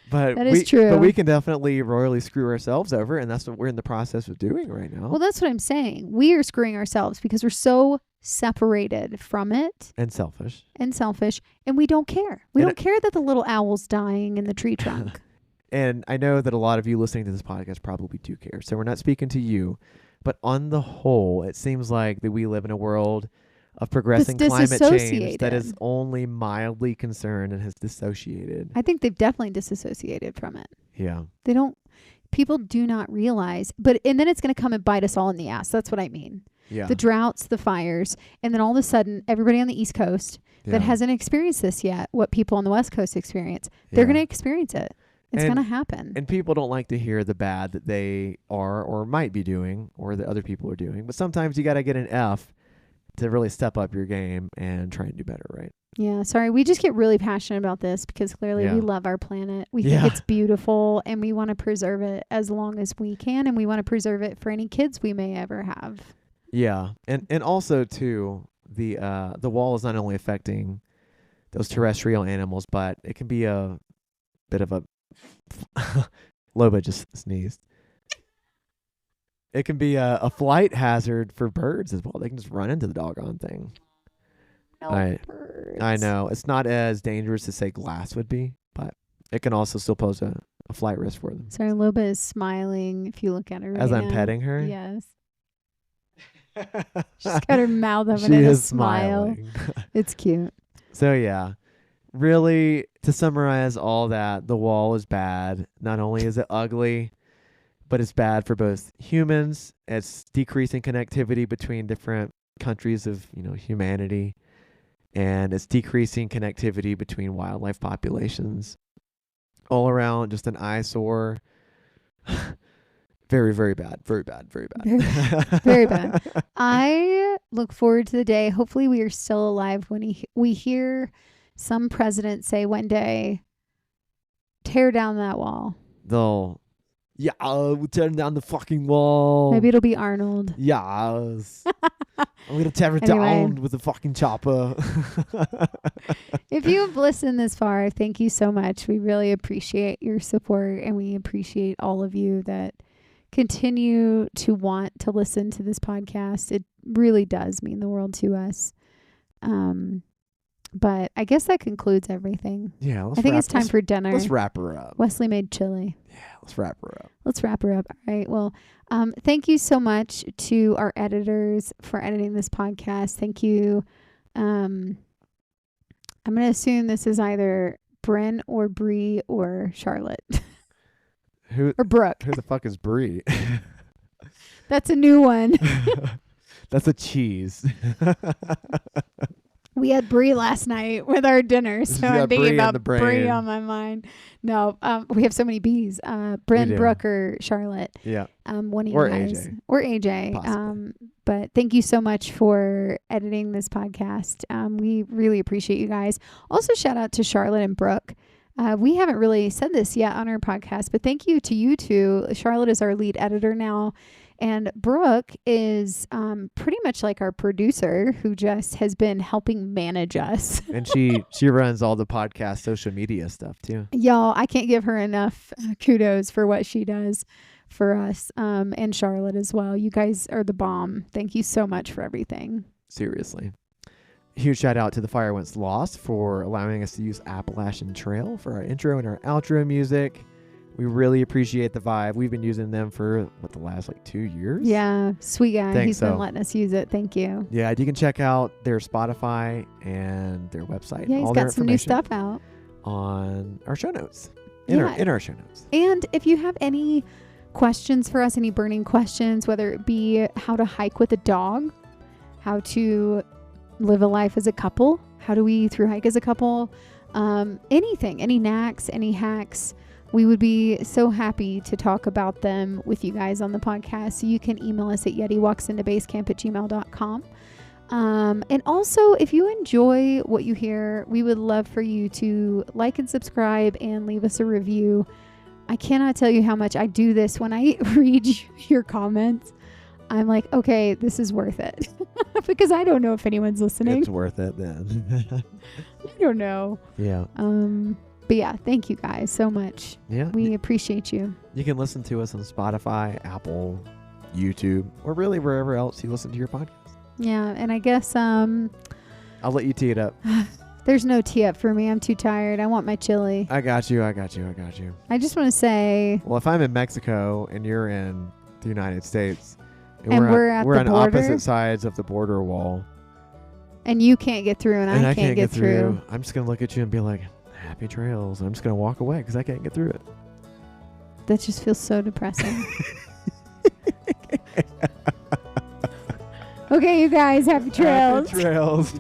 But that is true. But we can definitely royally screw ourselves over, and that's what we're in the process of doing right now. Well, that's what I'm saying. We are screwing ourselves because we're so separated from it. And selfish. And we don't care. We don't care that the little owl's dying in the tree trunk. And I know that a lot of you listening to this podcast probably do care. So we're not speaking to you. But on the whole, it seems like that we live in a world of progressing climate change that is only mildly concerned and has dissociated. I think they've definitely disassociated from it. Yeah. People do not realize, and then it's going to come and bite us all in the ass. That's what I mean. Yeah. The droughts, the fires, and then all of a sudden, everybody on the East Coast that hasn't experienced this yet, what people on the West Coast experience, they're going to experience it. It's going to happen. And people don't like to hear the bad that they are or might be doing or that other people are doing. But sometimes you got to get an F to really step up your game and try and do better, right? Yeah, sorry. We just get really passionate about this because clearly we love our planet. We think it's beautiful and we want to preserve it as long as we can, and we want to preserve it for any kids we may ever have. Yeah. And also too, the wall is not only affecting those terrestrial animals, but it can be a bit of a Loba just sneezed. It can be a flight hazard for birds as well. They can just run into the doggone thing. No birds. I know. It's not as dangerous as, say, glass would be, but it can also still pose a flight risk for them. Sorry, Loba is smiling if you look at her right as now. I'm petting her? Yes. She's got her mouth open she in a is smile. Smiling. It's cute. So, yeah. Really, to summarize all that, the wall is bad. Not only is it ugly, but it's bad for both humans. It's decreasing connectivity between different countries of, humanity. And it's decreasing connectivity between wildlife populations. All around, just an eyesore. Very, very bad. Very bad. Very bad. Very bad. I look forward to the day. Hopefully we are still alive when we hear some president say one day, tear down that wall. We're tearing down the fucking wall. Maybe it'll be Arnold. Yes. I'm going to tear it down with a fucking chopper. If you've listened this far, thank you so much. We really appreciate your support, and we appreciate all of you that continue to want to listen to this podcast. It really does mean the world to us. But I guess that concludes everything. Yeah, I think it's time for dinner. Let's wrap her up. Wesley made chili. Yeah, let's wrap her up. Let's wrap her up. All right. Well, thank you so much to our editors for editing this podcast. Thank you. I'm going to assume this is either Bryn or Bree or Charlotte. Or Brooke. Who the fuck is Bree? That's a new one. That's a cheese. We had brie last night with our dinner, so I'm thinking about brie on my mind. No, we have so many B's. Bryn, Brooke, or Charlotte. Yeah. One of or you guys. AJ. Or AJ. Possibly. But thank you so much for editing this podcast. We really appreciate you guys. Also, shout out to Charlotte and Brooke. We haven't really said this yet on our podcast, but thank you to you two. Charlotte is our lead editor now. And Brooke is pretty much like our producer who just has been helping manage us. And she runs all the podcast social media stuff too. Y'all, I can't give her enough kudos for what she does for us, and Charlotte as well. You guys are the bomb. Thank you so much for everything. Seriously. Huge shout out to the Fire Once Lost for allowing us to use Appalachian Trail for our intro and our outro music. We really appreciate the vibe. We've been using them for the last 2 years. Yeah, sweet guy. He's been letting us use it. Thank you. Yeah, you can check out their Spotify and their website. Yeah, he's got some new stuff out on our show notes. In our show notes. And if you have any questions for us, any burning questions, whether it be how to hike with a dog, how to live a life as a couple, how do we through hike as a couple, anything, any knacks, any hacks, we would be so happy to talk about them with you guys on the podcast. So you can email us at yetiwalksintobasecamp@gmail.com. And also, if you enjoy what you hear, we would love for you to like and subscribe and leave us a review. I cannot tell you how much I do this when I read your comments. I'm like, okay, this is worth it. Because I don't know if anyone's listening. It's worth it then. I don't know. Yeah. But yeah, thank you guys so much. Yeah. We appreciate you. You can listen to us on Spotify, Apple, YouTube, or really wherever else you listen to your podcast. Yeah, and I guess I'll let you tee it up. There's no tee up for me. I'm too tired. I want my chili. I got you. I just want to say, well, if I'm in Mexico and you're in the United States, and we're on opposite sides of the border wall, and you can't get through, and I can't get through, I'm just gonna look at you and be like, happy trails. I'm just gonna walk away because I can't get through it. That just feels so depressing. Okay, you guys, happy trails. Happy trails.